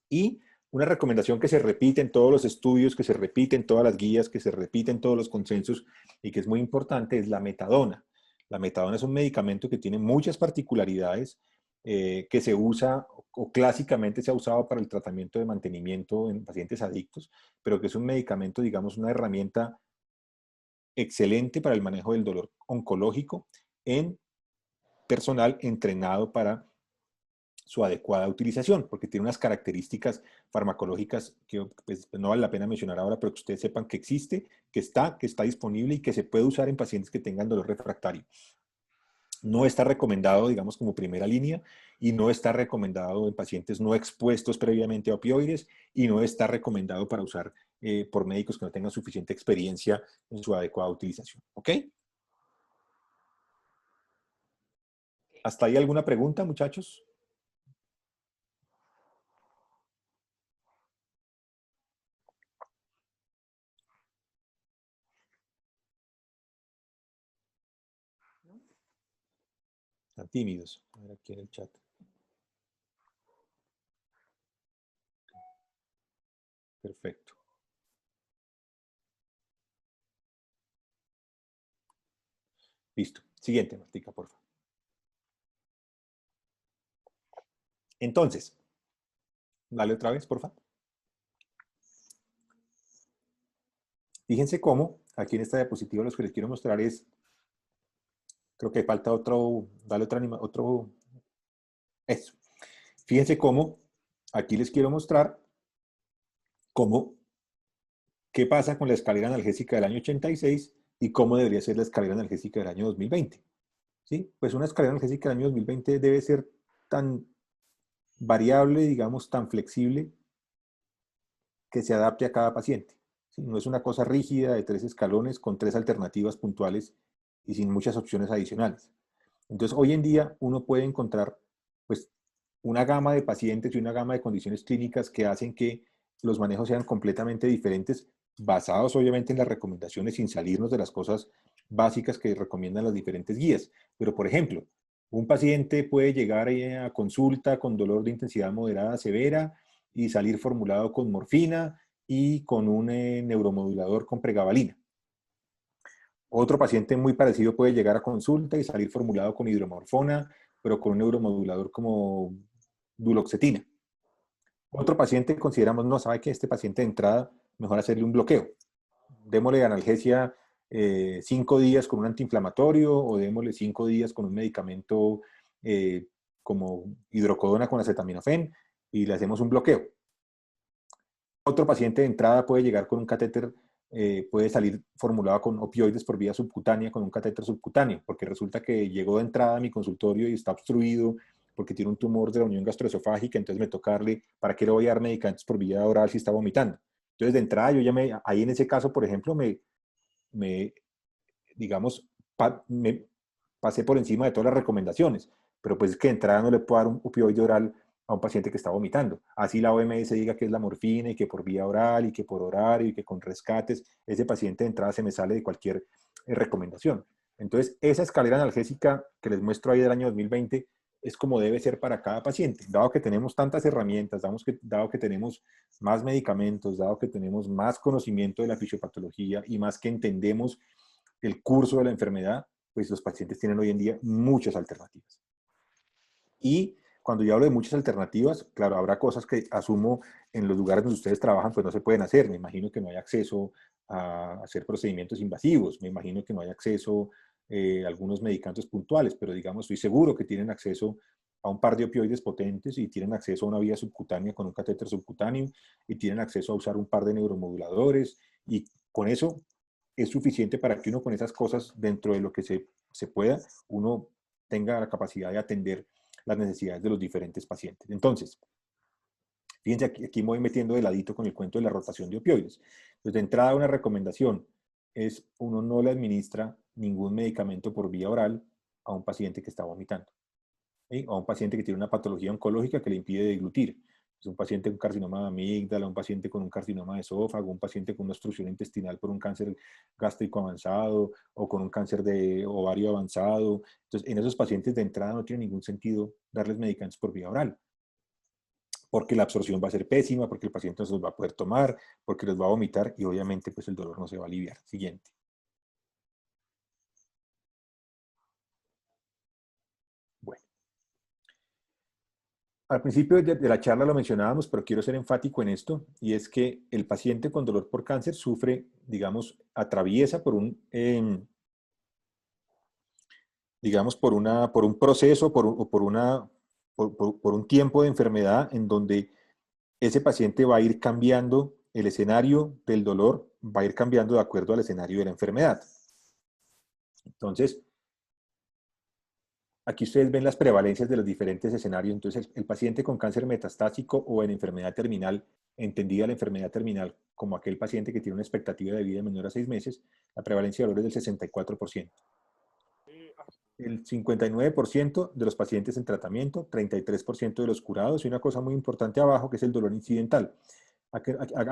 Y una recomendación que se repite en todos los estudios, que se repite en todas las guías, que se repite en todos los consensos y que es muy importante es la metadona. La metadona es un medicamento que tiene muchas particularidades, que se usa o clásicamente se ha usado para el tratamiento de mantenimiento en pacientes adictos, pero que es un medicamento, digamos, una herramienta excelente para el manejo del dolor oncológico en personal entrenado para su adecuada utilización, porque tiene unas características farmacológicas que pues, no vale la pena mencionar ahora, pero que ustedes sepan que existe, que está disponible y que se puede usar en pacientes que tengan dolor refractario. No está recomendado, digamos, como primera línea, y no está recomendado en pacientes no expuestos previamente a opioides, y no está recomendado para usar por médicos que no tengan suficiente experiencia en su adecuada utilización. ¿Ok? ¿Hasta ahí alguna pregunta, muchachos? Están tímidos. A ver aquí en el chat. Perfecto. Listo. Siguiente, Martica, por favor. Entonces, dale otra vez, por favor. Fíjense cómo, aquí en esta diapositiva lo que les quiero mostrar es, creo que falta otro, dale otro, eso. Fíjense cómo, aquí les quiero mostrar cómo, qué pasa con la escalera analgésica del año 86 y cómo debería ser la escalera analgésica del año 2020. ¿Sí? Pues una escalera analgésica del año 2020 debe ser tan variable, digamos, tan flexible, que se adapte a cada paciente. ¿Sí? No es una cosa rígida de 3 escalones con 3 alternativas puntuales y sin muchas opciones adicionales. Entonces, hoy en día uno puede encontrar pues, una gama de pacientes y una gama de condiciones clínicas que hacen que los manejos sean completamente diferentes, basados obviamente en las recomendaciones, sin salirnos de las cosas básicas que recomiendan las diferentes guías. Pero, por ejemplo, un paciente puede llegar a consulta con dolor de intensidad moderada severa y salir formulado con morfina y con un neuromodulador con pregabalina. Otro paciente muy parecido puede llegar a consulta y salir formulado con hidromorfona, pero con un neuromodulador como duloxetina. Otro paciente consideramos, no, sabe que este paciente de entrada, mejor hacerle un bloqueo. Démosle analgesia 5 días con un antiinflamatorio o démosle 5 días con un medicamento como hidrocodona con acetaminofén y le hacemos un bloqueo. Otro paciente de entrada puede llegar con un catéter, puede salir formulado con opioides por vía subcutánea, con un catéter subcutáneo, porque resulta que llegó de entrada a mi consultorio y está obstruido porque tiene un tumor de la unión gastroesofágica, entonces me toca darle, ¿para qué le voy a dar medicamentos por vía oral si está vomitando? Entonces de entrada yo ya ahí en ese caso, por ejemplo, digamos, me pasé por encima de todas las recomendaciones, pero pues es que de entrada no le puedo dar un opioide oral a un paciente que está vomitando. Así la OMS diga que es la morfina y que por vía oral y que por horario y que con rescates, ese paciente de entrada se me sale de cualquier recomendación. Entonces, esa escalera analgésica que les muestro ahí del año 2020 es como debe ser para cada paciente. Dado que tenemos tantas herramientas, dado que tenemos más medicamentos, dado que tenemos más conocimiento de la fisiopatología y más que entendemos el curso de la enfermedad, pues los pacientes tienen hoy en día muchas alternativas. Y cuando yo hablo de muchas alternativas, claro, habrá cosas que asumo en los lugares donde ustedes trabajan, pues no se pueden hacer. Me imagino que no hay acceso a hacer procedimientos invasivos, me imagino que no hay acceso a algunos medicamentos puntuales, pero digamos, estoy seguro que tienen acceso a un par de opioides potentes y tienen acceso a una vía subcutánea con un catéter subcutáneo y tienen acceso a usar un par de neuromoduladores y con eso es suficiente para que uno con esas cosas, dentro de lo que se pueda, uno tenga la capacidad de atender las necesidades de los diferentes pacientes. Entonces, fíjense, aquí me voy metiendo de ladito con el cuento de la rotación de opioides. Entonces, de entrada, una recomendación es uno no le administra ningún medicamento por vía oral a un paciente que está vomitando, ¿sí? O a un paciente que tiene una patología oncológica que le impide deglutir. Es un paciente con carcinoma de amígdala, un paciente con un carcinoma de esófago, un paciente con una obstrucción intestinal por un cáncer gástrico avanzado o con un cáncer de ovario avanzado. Entonces, en esos pacientes de entrada no tiene ningún sentido darles medicamentos por vía oral, porque la absorción va a ser pésima, porque el paciente no se los va a poder tomar, porque los va a vomitar y obviamente pues el dolor no se va a aliviar. Siguiente. Bueno. Al principio de la charla lo mencionábamos, pero quiero ser enfático en esto, y es que el paciente con dolor por cáncer sufre, digamos, atraviesa por un, digamos, por un proceso, por un tiempo de enfermedad en donde ese paciente va a ir cambiando el escenario del dolor, va a ir cambiando de acuerdo al escenario de la enfermedad. Entonces, aquí ustedes ven las prevalencias de los diferentes escenarios. Entonces, el paciente con cáncer metastásico o en enfermedad terminal, entendida la enfermedad terminal como aquel paciente que tiene una expectativa de vida menor a 6 meses, la prevalencia de dolor es del 64%. El 59% de los pacientes en tratamiento, 33% de los curados y una cosa muy importante abajo que es el dolor incidental. ¿A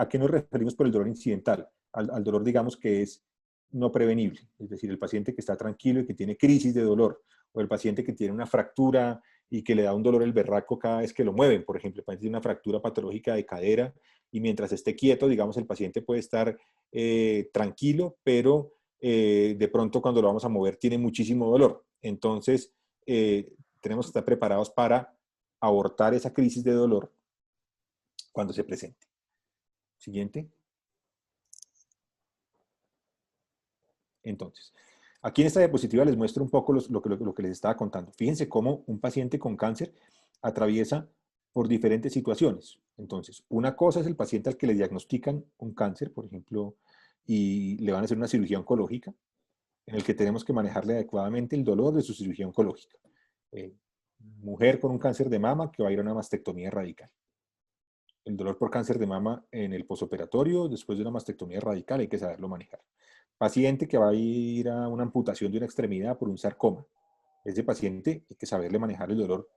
qué nos referimos por el dolor incidental? Al dolor, digamos, que es no prevenible, es decir, el paciente que está tranquilo y que tiene crisis de dolor, o el paciente que tiene una fractura y que le da un dolor el berraco cada vez que lo mueven, por ejemplo, el paciente tiene una fractura patológica de cadera y mientras esté quieto, digamos, el paciente puede estar tranquilo, pero de pronto cuando lo vamos a mover tiene muchísimo dolor. Entonces, tenemos que estar preparados para abortar esa crisis de dolor cuando se presente. Siguiente. Entonces, aquí en esta diapositiva les muestro un poco lo que les estaba contando. Fíjense cómo un paciente con cáncer atraviesa por diferentes situaciones. Entonces, una cosa es el paciente al que le diagnostican un cáncer, por ejemplo, y le van a hacer una cirugía oncológica, en el que tenemos que manejarle adecuadamente el dolor de su cirugía oncológica. Mujer con un cáncer de mama que va a ir a una mastectomía radical. El dolor por cáncer de mama en el posoperatorio, después de una mastectomía radical, hay que saberlo manejar. Paciente que va a ir a una amputación de una extremidad por un sarcoma. Ese paciente hay que saberle manejar el dolor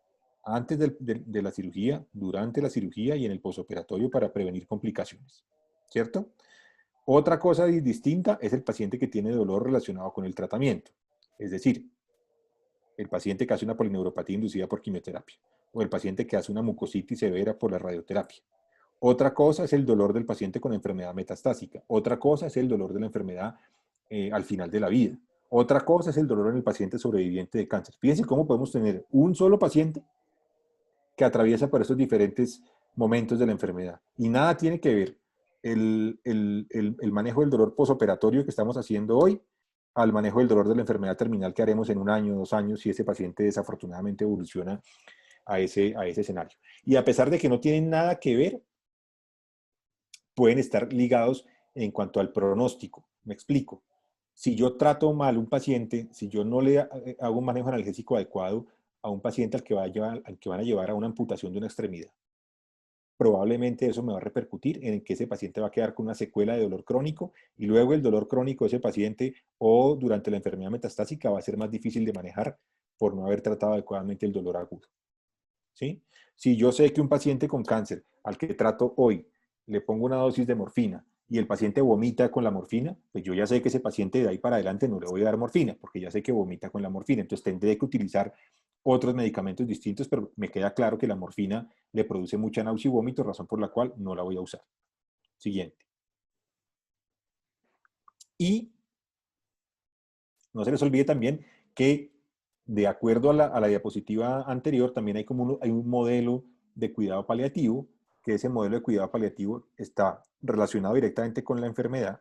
antes de la cirugía, durante la cirugía y en el posoperatorio para prevenir complicaciones. ¿Cierto? Otra cosa distinta es el paciente que tiene dolor relacionado con el tratamiento. Es decir, el paciente que hace una polineuropatía inducida por quimioterapia o el paciente que hace una mucositis severa por la radioterapia. Otra cosa es el dolor del paciente con enfermedad metastásica. Otra cosa es el dolor de la enfermedad al final de la vida. Otra cosa es el dolor en el paciente sobreviviente de cáncer. Fíjense cómo podemos tener un solo paciente que atraviesa por esos diferentes momentos de la enfermedad. Y nada tiene que ver el manejo del dolor posoperatorio que estamos haciendo hoy al manejo del dolor de la enfermedad terminal que haremos en 1 año, 2 años, si ese paciente desafortunadamente evoluciona a ese escenario. Y a pesar de que no tienen nada que ver, pueden estar ligados en cuanto al pronóstico. Me explico. Si yo trato mal a un paciente, si yo no le hago un manejo analgésico adecuado a un paciente al que van a llevar a una amputación de una extremidad, probablemente eso me va a repercutir en que ese paciente va a quedar con una secuela de dolor crónico y luego el dolor crónico de ese paciente o durante la enfermedad metastásica va a ser más difícil de manejar por no haber tratado adecuadamente el dolor agudo. ¿Sí? Si yo sé que un paciente con cáncer al que trato hoy le pongo una dosis de morfina y el paciente vomita con la morfina, pues yo ya sé que ese paciente de ahí para adelante no le voy a dar morfina, porque ya sé que vomita con la morfina. Entonces tendré que utilizar otros medicamentos distintos, pero me queda claro que la morfina le produce mucha náusea y vómito, razón por la cual no la voy a usar. Siguiente. Y no se les olvide también que de acuerdo a la diapositiva anterior, también hay un modelo de cuidado paliativo, que ese modelo de cuidado paliativo está relacionado directamente con la enfermedad,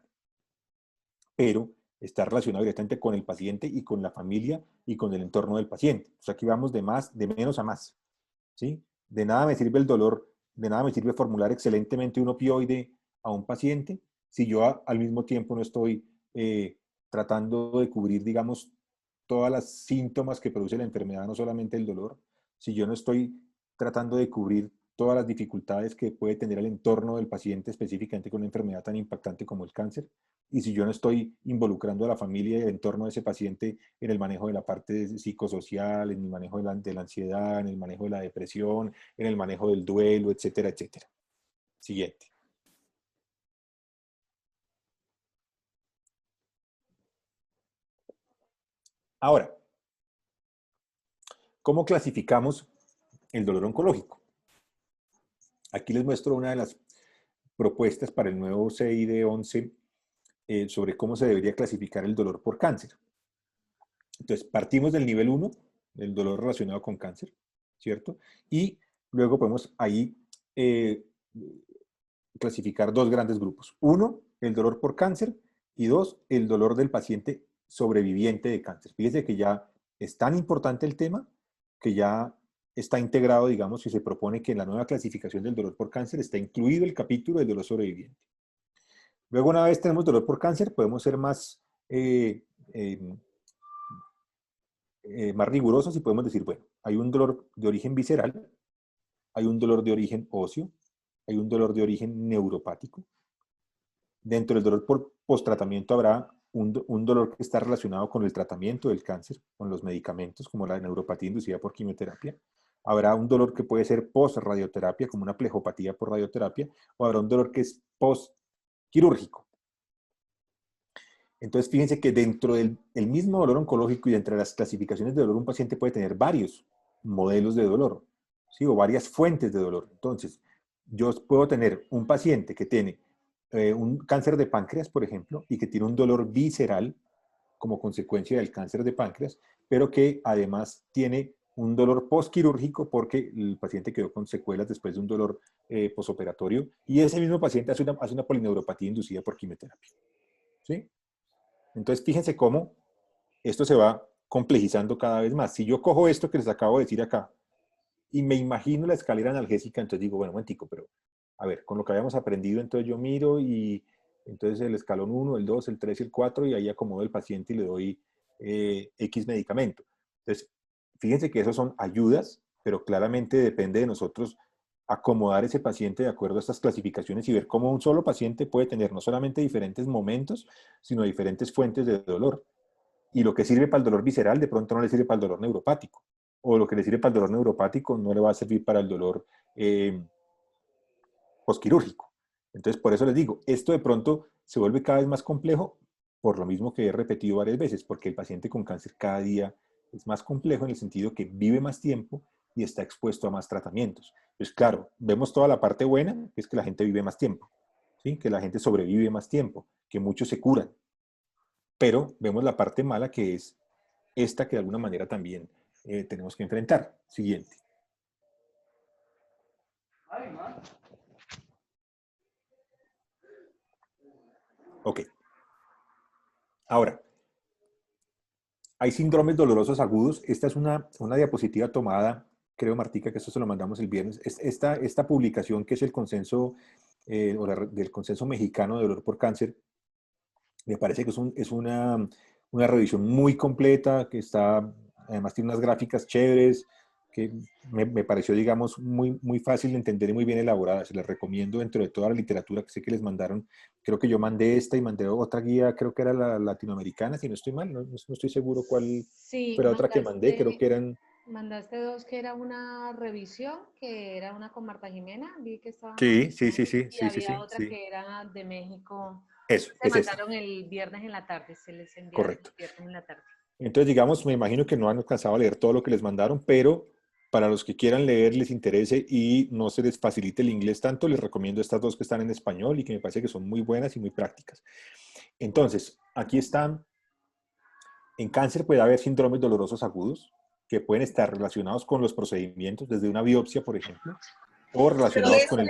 pero está relacionado directamente con el paciente y con la familia y con el entorno del paciente. O sea, aquí vamos de menos a más. ¿Sí? De nada me sirve el dolor, de nada me sirve formular excelentemente un opioide a un paciente si yo al mismo tiempo no estoy tratando de cubrir, digamos, todas las síntomas que produce la enfermedad, no solamente el dolor, si yo no estoy tratando de cubrir todas las dificultades que puede tener el entorno del paciente, específicamente con una enfermedad tan impactante como el cáncer. Y si yo no estoy involucrando a la familia y el entorno de ese paciente en el manejo de la parte psicosocial, en el manejo de la ansiedad, en el manejo de la depresión, en el manejo del duelo, etcétera, etcétera. Siguiente. Ahora, ¿cómo clasificamos el dolor oncológico? Aquí les muestro una de las propuestas para el nuevo CID-11 sobre cómo se debería clasificar el dolor por cáncer. Entonces, partimos del nivel 1, el dolor relacionado con cáncer, ¿cierto? Y luego podemos ahí clasificar dos grandes grupos. Uno, el dolor por cáncer, y dos, el dolor del paciente sobreviviente de cáncer. Fíjense que ya es tan importante el tema que ya está integrado, digamos, y se propone que en la nueva clasificación del dolor por cáncer está incluido el capítulo del dolor sobreviviente. Luego, una vez tenemos dolor por cáncer, podemos ser más rigurosos y podemos decir, bueno, hay un dolor de origen visceral, hay un dolor de origen óseo, hay un dolor de origen neuropático. Dentro del dolor por post-tratamiento habrá un dolor que está relacionado con el tratamiento del cáncer, con los medicamentos, como la neuropatía inducida por quimioterapia. Habrá un dolor que puede ser post-radioterapia, como una plejopatía por radioterapia, o habrá un dolor que es post-quirúrgico. Entonces, fíjense que dentro del mismo dolor oncológico y entre las clasificaciones de dolor, un paciente puede tener varios modelos de dolor, ¿sí? O varias fuentes de dolor. Entonces, yo puedo tener un paciente que tiene un cáncer de páncreas, por ejemplo, y que tiene un dolor visceral como consecuencia del cáncer de páncreas, pero que además tiene un dolor postquirúrgico porque el paciente quedó con secuelas después de un dolor posoperatorio, y ese mismo paciente hace una polineuropatía inducida por quimioterapia, ¿sí? Entonces, fíjense cómo esto se va complejizando cada vez más. Si yo cojo esto que les acabo de decir acá y me imagino la escalera analgésica, entonces digo, bueno, un momentico, pero a ver, con lo que habíamos aprendido, entonces yo miro y entonces el escalón 1, el 2, el 3 y el 4, y ahí acomodo el paciente y le doy X medicamento. Entonces, fíjense que esos son ayudas, pero claramente depende de nosotros acomodar ese paciente de acuerdo a estas clasificaciones y ver cómo un solo paciente puede tener no solamente diferentes momentos, sino diferentes fuentes de dolor. Y lo que sirve para el dolor visceral de pronto no le sirve para el dolor neuropático. O lo que le sirve para el dolor neuropático no le va a servir para el dolor posquirúrgico. Entonces, por eso les digo, esto de pronto se vuelve cada vez más complejo, por lo mismo que he repetido varias veces, porque el paciente con cáncer cada día es más complejo en el sentido que vive más tiempo y está expuesto a más tratamientos. Pues claro, vemos toda la parte buena, que es que la gente vive más tiempo, ¿sí? Que la gente sobrevive más tiempo, que muchos se curan. Pero vemos la parte mala, que es esta que de alguna manera también tenemos que enfrentar. Siguiente. Ok. Ahora, hay síndromes dolorosos agudos. Esta es una diapositiva tomada, creo, Martica, que esto se lo mandamos el viernes. Esta publicación, que es el consenso, del consenso mexicano de dolor por cáncer, me parece que es una revisión muy completa, que está, además tiene unas gráficas chéveres, que me pareció, digamos, muy fácil de entender y muy bien elaborada. Se les recomiendo dentro de toda la literatura que sé que les mandaron. Creo que yo mandé esta y mandé otra guía, creo que era la latinoamericana, si no estoy mal, no estoy seguro cuál Sí, fue la otra que mandé, creo que eran... mandaste dos, que era una revisión, que era una con Marta Jimena, vi que estaban Sí, sí, ahí, sí, sí, y sí, sí, había sí, otra sí. que era de México. Eso, Se es esta, mandaron el viernes en la tarde, se les enviaron el correcto. viernes en la tarde. Entonces, digamos, me imagino que no han alcanzado a leer todo lo que les mandaron, pero para los que quieran leer, les interese y no se les facilite el inglés tanto, les recomiendo estas dos que están en español y que me parece que son muy buenas y muy prácticas. Entonces, aquí están. En cáncer puede haber síndromes dolorosos agudos que pueden estar relacionados con los procedimientos, desde una biopsia, por ejemplo, o relacionados con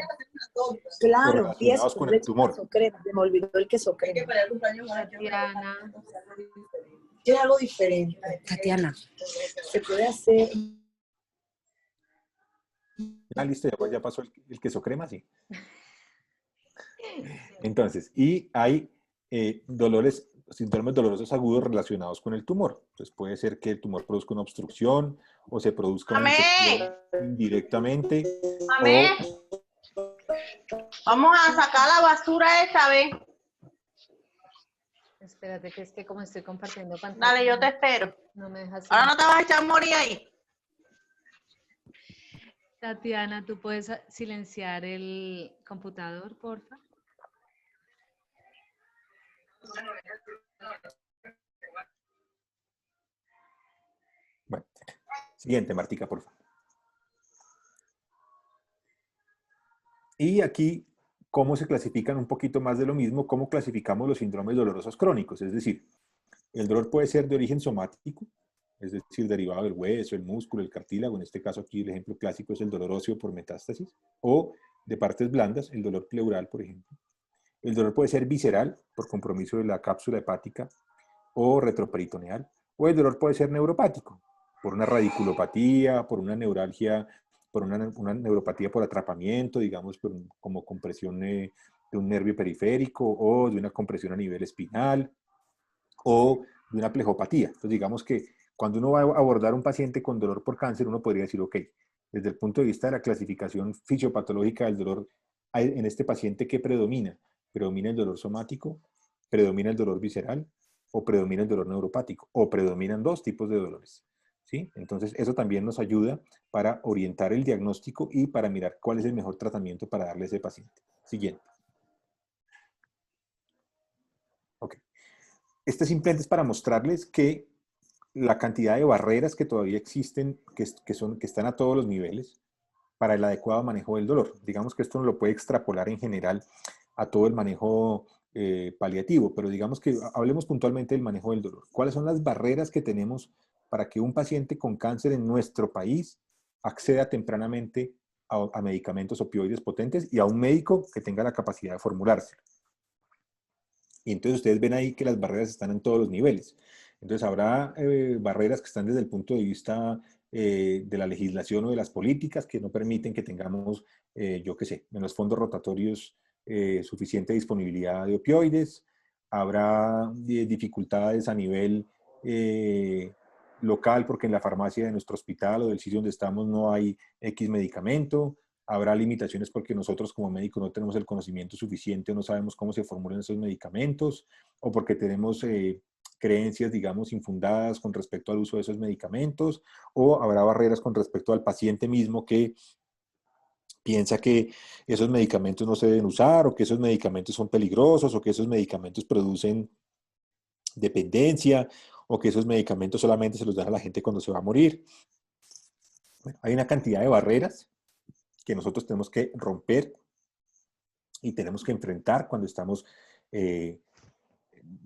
Claro, y eso, relacionados con yo le el eché tumor. queso crema, se me olvidó el queso crema. Tatiana, Quiero algo diferente. Tatiana, se puede hacer. Ah, listo, ya pasó el queso crema, sí. Entonces, y hay dolores síndromes dolorosos agudos relacionados con el tumor. Entonces puede ser que el tumor produzca una obstrucción o se produzca una infección indirectamente. Amén. Vamos a sacar la basura esta vez. Espérate, que es que como estoy compartiendo pantalla. Dale, yo te espero. No me dejas. Ahora no te vas a echar a morir ahí. Tatiana, ¿tú puedes silenciar el computador, porfa? Bueno, siguiente, Martica, por favor. Y aquí, ¿cómo se clasifican un poquito más de lo mismo? ¿Cómo clasificamos los síndromes dolorosos crónicos? Es decir, el dolor puede ser de origen somático, es decir, derivado del hueso, el músculo, el cartílago. En este caso aquí el ejemplo clásico es el dolor óseo por metástasis. O de partes blandas, el dolor pleural, por ejemplo. El dolor puede ser visceral, por compromiso de la cápsula hepática, o retroperitoneal. O el dolor puede ser neuropático, por una radiculopatía, por una neuralgia, por una neuropatía por atrapamiento, digamos, como compresión de un nervio periférico, o de una compresión a nivel espinal, o de una plejopatía. Entonces, digamos que cuando uno va a abordar un paciente con dolor por cáncer, uno podría decir, ok, desde el punto de vista de la clasificación fisiopatológica del dolor, en este paciente, ¿qué predomina? ¿Predomina el dolor somático? ¿Predomina el dolor visceral? ¿O predomina el dolor neuropático? ¿O predominan dos tipos de dolores? ¿Sí? Entonces, eso también nos ayuda para orientar el diagnóstico y para mirar cuál es el mejor tratamiento para darle a ese paciente. Siguiente. Ok. Este simplemente es para mostrarles que la cantidad de barreras que todavía existen, que están a todos los niveles, para el adecuado manejo del dolor. Digamos que esto no lo puede extrapolar en general a todo el manejo paliativo, pero digamos que hablemos puntualmente del manejo del dolor. ¿Cuáles son las barreras que tenemos para que un paciente con cáncer en nuestro país acceda tempranamente a medicamentos opioides potentes y a un médico que tenga la capacidad de formulárselo? Y entonces ustedes ven ahí que las barreras están en todos los niveles. Entonces habrá barreras que están desde el punto de vista de la legislación o de las políticas que no permiten que tengamos, yo qué sé, en los fondos rotatorios suficiente disponibilidad de opioides. Habrá dificultades a nivel local porque en la farmacia de nuestro hospital o del sitio donde estamos no hay X medicamento. Habrá limitaciones porque nosotros como médicos no tenemos el conocimiento suficiente o no sabemos cómo se formulan esos medicamentos, o porque tenemos creencias, digamos, infundadas con respecto al uso de esos medicamentos, o habrá barreras con respecto al paciente mismo que piensa que esos medicamentos no se deben usar, o que esos medicamentos son peligrosos, o que esos medicamentos producen dependencia, o que esos medicamentos solamente se los dan a la gente cuando se va a morir. Bueno, hay una cantidad de barreras que nosotros tenemos que romper y tenemos que enfrentar cuando estamos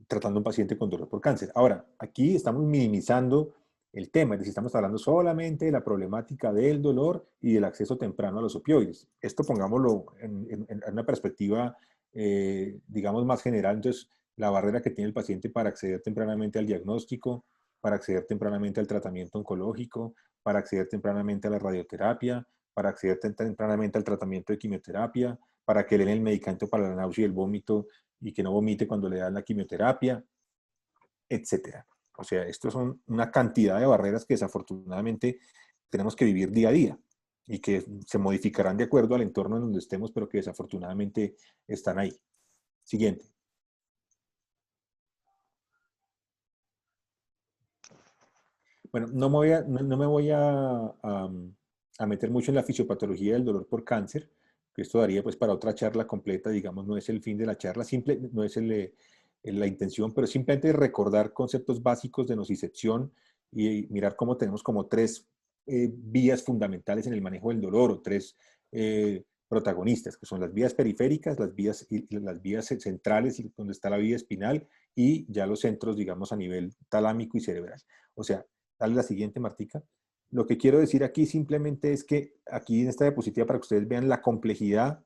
tratando a un paciente con dolor por cáncer. Ahora, aquí estamos minimizando el tema, es decir, estamos hablando solamente de la problemática del dolor y del acceso temprano a los opioides. Esto pongámoslo en una perspectiva, digamos, más general. Entonces, la barrera que tiene el paciente para acceder tempranamente al diagnóstico, para acceder tempranamente al tratamiento oncológico, para acceder tempranamente a la radioterapia, para acceder tempranamente al tratamiento de quimioterapia, para que le den el medicamento para la náusea y el vómito y que no vomite cuando le dan la quimioterapia, etcétera. O sea, estos son una cantidad de barreras que desafortunadamente tenemos que vivir día a día y que se modificarán de acuerdo al entorno en donde estemos, pero que desafortunadamente están ahí. Siguiente. Bueno, no me voy a meter mucho en la fisiopatología del dolor por cáncer, que esto daría pues para otra charla completa, digamos, no es el fin de la charla, no es la intención, pero simplemente recordar conceptos básicos de nocicepción y mirar cómo tenemos como tres vías fundamentales en el manejo del dolor, o tres protagonistas, que son las vías periféricas, las vías centrales, donde está la vía espinal, y ya los centros, digamos, a nivel talámico y cerebral. O sea, dale la siguiente, Martica. Lo que quiero decir aquí simplemente es que aquí en esta diapositiva, para que ustedes vean la complejidad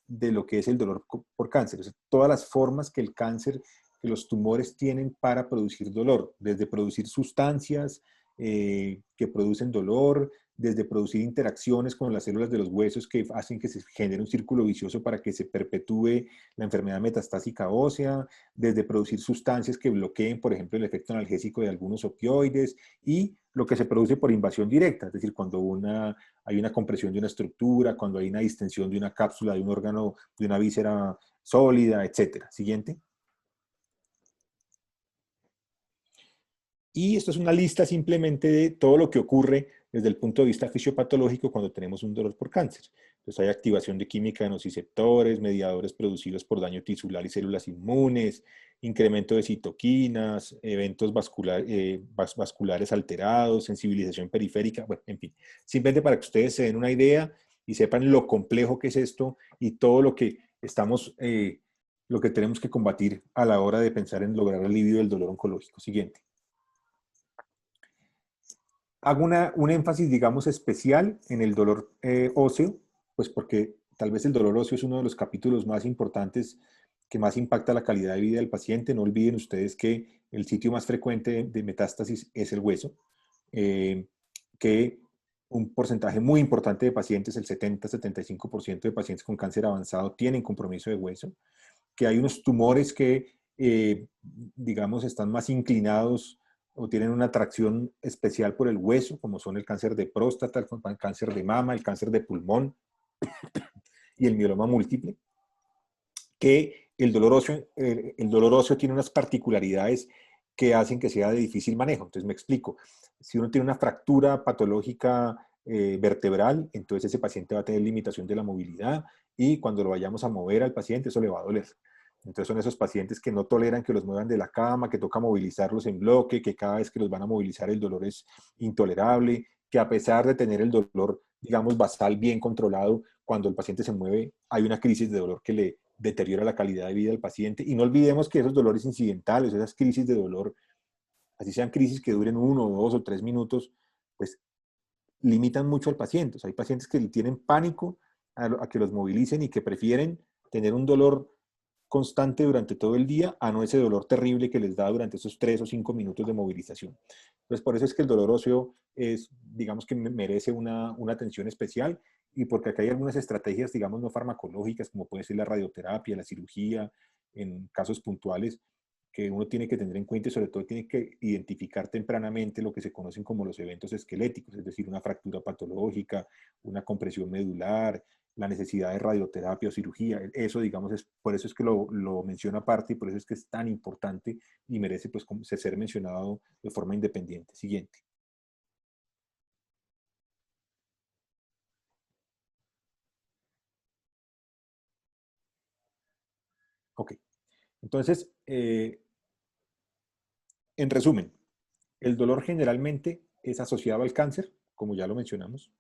de lo que es el dolor por cáncer, o sea, todas las formas que el cáncer, que los tumores tienen para producir dolor, desde producir sustancias que producen dolor, desde producir interacciones con las células de los huesos que hacen que se genere un círculo vicioso para que se perpetúe la enfermedad metastásica ósea, desde producir sustancias que bloqueen, por ejemplo, el efecto analgésico de algunos opioides, y lo que se produce por invasión directa, es decir, cuando hay una compresión de una estructura, cuando hay una distensión de una cápsula, de un órgano, de una víscera sólida, etc. Siguiente. Y esto es una lista simplemente de todo lo que ocurre desde el punto de vista fisiopatológico cuando tenemos un dolor por cáncer. Entonces hay activación de química de nociceptores, mediadores producidos por daño tisular y células inmunes, incremento de citoquinas, eventos vasculares alterados, sensibilización periférica, bueno, en fin. Simplemente para que ustedes se den una idea y sepan lo complejo que es esto y todo lo que lo que tenemos que combatir a la hora de pensar en lograr el alivio del dolor oncológico. Siguiente. Hago un énfasis, digamos, especial en el dolor óseo, pues porque tal vez el dolor óseo es uno de los capítulos más importantes que más impacta la calidad de vida del paciente. No olviden ustedes que el sitio más frecuente de metástasis es el hueso, que un porcentaje muy importante de pacientes, el 70-75% de pacientes con cáncer avanzado tienen compromiso de hueso, que hay unos tumores que, digamos, están más inclinados o tienen una atracción especial por el hueso, como son el cáncer de próstata, el cáncer de mama, el cáncer de pulmón y el mieloma múltiple, que el dolor óseo tiene unas particularidades que hacen que sea de difícil manejo. Entonces me explico. Si uno tiene una fractura patológica vertebral, entonces ese paciente va a tener limitación de la movilidad y cuando lo vayamos a mover al paciente, eso le va a doler. Entonces son esos pacientes que no toleran que los muevan de la cama, que toca movilizarlos en bloque, que cada vez que los van a movilizar el dolor es intolerable, que a pesar de tener el dolor, digamos, basal bien controlado, cuando el paciente se mueve, hay una crisis de dolor que le deteriora la calidad de vida del paciente. Y no olvidemos que esos dolores incidentales, esas crisis de dolor, así sean crisis que duren 1, 2 o 3 minutos, pues limitan mucho al paciente. O sea, hay pacientes que tienen pánico a que los movilicen y que prefieren tener un dolor constante durante todo el día a no ese dolor terrible que les da durante esos 3 o 5 minutos de movilización. Entonces, por eso es que el dolor óseo es, digamos que merece una atención especial y porque acá hay algunas estrategias, digamos, no farmacológicas, como puede ser la radioterapia, la cirugía, en casos puntuales, que uno tiene que tener en cuenta y sobre todo tiene que identificar tempranamente lo que se conocen como los eventos esqueléticos, es decir, una fractura patológica, una compresión medular, la necesidad de radioterapia o cirugía. Eso, digamos, por eso es que lo menciono aparte y por eso es que es tan importante y merece pues ser mencionado de forma independiente. Siguiente. Ok. Entonces, en resumen, el dolor generalmente es asociado al cáncer, como ya lo mencionamos,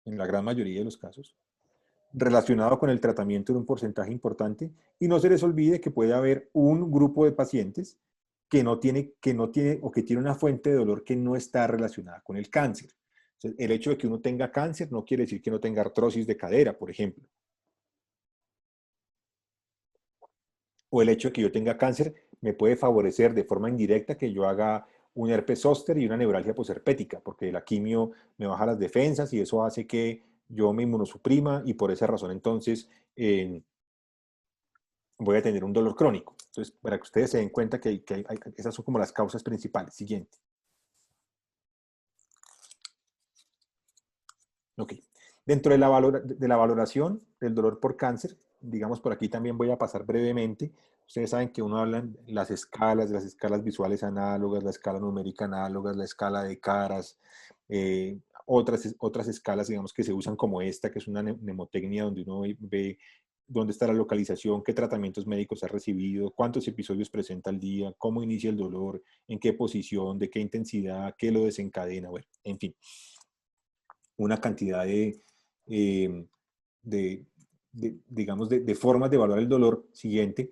en la gran mayoría de los casos, relacionado con el tratamiento en un porcentaje importante, y no se les olvide que puede haber un grupo de pacientes que no tiene o que tiene una fuente de dolor que no está relacionada con el cáncer. Entonces, el hecho de que uno tenga cáncer no quiere decir que no tenga artrosis de cadera, por ejemplo. O el hecho de que yo tenga cáncer me puede favorecer de forma indirecta que yo haga un herpes zóster y una neuralgia posherpética, porque la quimio me baja las defensas y eso hace que yo me inmunosuprima y por esa razón entonces voy a tener un dolor crónico. Entonces, para que ustedes se den cuenta que esas son como las causas principales. Siguiente. Ok. Dentro de la valoración del dolor por cáncer, digamos por aquí también voy a pasar brevemente. Ustedes saben que uno habla de las escalas visuales análogas, la escala numérica análoga, la escala de caras, otras escalas, digamos, que se usan como esta, que es una mnemotecnia donde uno ve dónde está la localización, qué tratamientos médicos ha recibido, cuántos episodios presenta al día, cómo inicia el dolor, en qué posición, de qué intensidad, qué lo desencadena, bueno, en fin, una cantidad digamos, de formas de evaluar el dolor siguiente.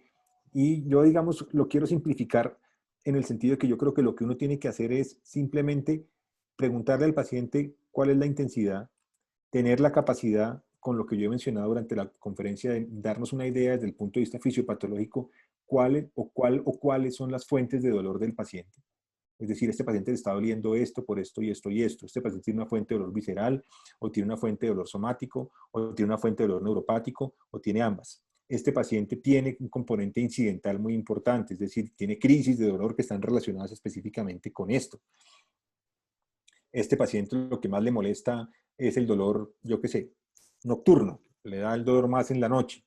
Y yo, digamos, lo quiero simplificar en el sentido de que yo creo que lo que uno tiene que hacer es simplemente preguntarle al paciente cuál es la intensidad, tener la capacidad, con lo que yo he mencionado durante la conferencia, de darnos una idea desde el punto de vista fisiopatológico, cuáles son las fuentes de dolor del paciente. Es decir, este paciente le está doliendo esto por esto y esto y esto. Este paciente tiene una fuente de dolor visceral, o tiene una fuente de dolor somático, o tiene una fuente de dolor neuropático, o tiene ambas. Este paciente tiene un componente incidental muy importante, es decir, tiene crisis de dolor que están relacionadas específicamente con esto. Este paciente lo que más le molesta es el dolor, yo qué sé, nocturno, le da el dolor más en la noche.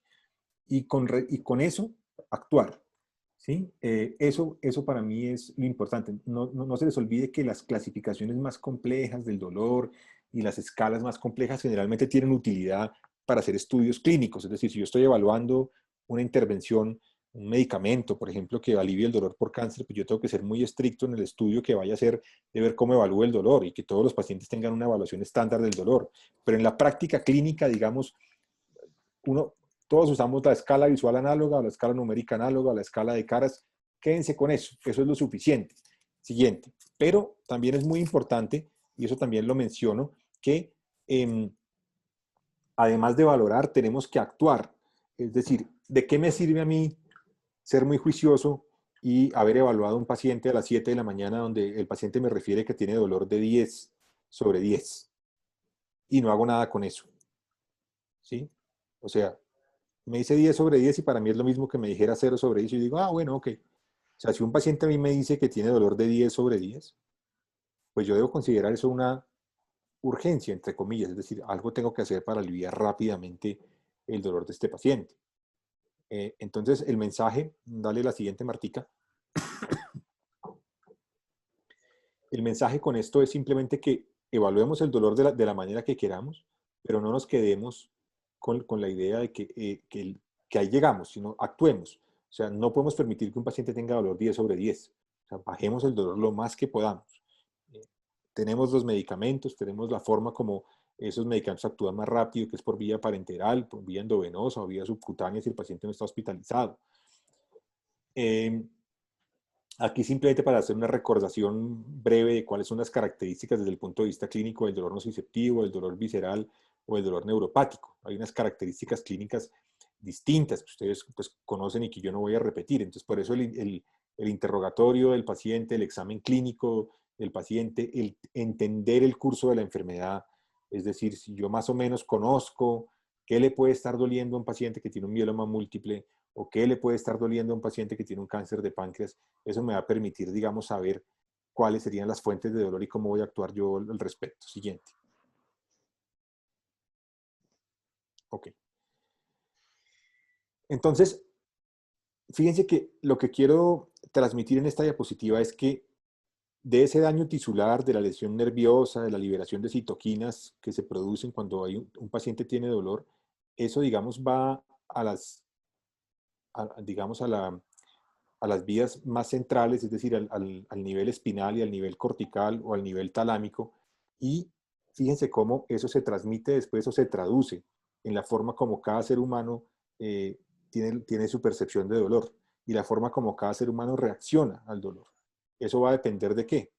Y con eso actuar. ¿Sí? Eso para mí es lo importante. No se les olvide que las clasificaciones más complejas del dolor y las escalas más complejas generalmente tienen utilidad para hacer estudios clínicos. Es decir, si yo estoy evaluando una intervención, un medicamento, por ejemplo, que alivie el dolor por cáncer, pues yo tengo que ser muy estricto en el estudio que vaya a hacer de ver cómo evalúo el dolor y que todos los pacientes tengan una evaluación estándar del dolor. Pero en la práctica clínica, digamos, todos usamos la escala visual análoga, o la escala numérica análoga, o la escala de caras. Quédense con eso es lo suficiente. Siguiente. Pero también es muy importante, y eso también lo menciono, que además de valorar, tenemos que actuar. Es decir, ¿de qué me sirve a mí ser muy juicioso y haber evaluado a un paciente a las 7 de la mañana donde el paciente me refiere que tiene dolor de 10 sobre 10 y no hago nada con eso? ¿Sí? O sea, me dice 10 sobre 10 y para mí es lo mismo que me dijera 0 sobre 10 y yo digo, ah, bueno, ok. O sea, si un paciente a mí me dice que tiene dolor de 10 sobre 10, pues yo debo considerar eso una urgencia, entre comillas, es decir, algo tengo que hacer para aliviar rápidamente el dolor de este paciente. Entonces, el mensaje, dale la siguiente, Martica. El mensaje con esto es simplemente que evaluemos el dolor de la manera que queramos, pero no nos quedemos con la idea de que ahí llegamos, sino actuemos. O sea, no podemos permitir que un paciente tenga dolor 10 sobre 10. O sea, bajemos el dolor lo más que podamos. Tenemos los medicamentos, tenemos la forma como esos medicamentos actúan más rápido, que es por vía parenteral, por vía endovenosa o vía subcutánea si el paciente no está hospitalizado. Aquí simplemente para hacer una recordación breve de cuáles son las características desde el punto de vista clínico del dolor nociceptivo, del dolor visceral o del dolor neuropático. Hay unas características clínicas distintas que ustedes pues, conocen y que yo no voy a repetir. Entonces, por eso el interrogatorio del paciente, el examen clínico del paciente, el entender el curso de la enfermedad, es decir, si yo más o menos conozco qué le puede estar doliendo a un paciente que tiene un mieloma múltiple, o qué le puede estar doliendo a un paciente que tiene un cáncer de páncreas, eso me va a permitir, digamos, saber cuáles serían las fuentes de dolor y cómo voy a actuar yo al respecto. Siguiente. Ok. Entonces, fíjense que lo que quiero transmitir en esta diapositiva es que de ese daño tisular, de la lesión nerviosa, de la liberación de citoquinas que se producen cuando un paciente tiene dolor, eso, digamos, va a digamos, a las vías más centrales, es decir, al nivel espinal y al nivel cortical o al nivel talámico, y fíjense cómo eso se transmite después o se traduce en la forma como cada ser humano tiene su percepción de dolor y la forma como cada ser humano reacciona al dolor. Eso va a depender ¿de qué?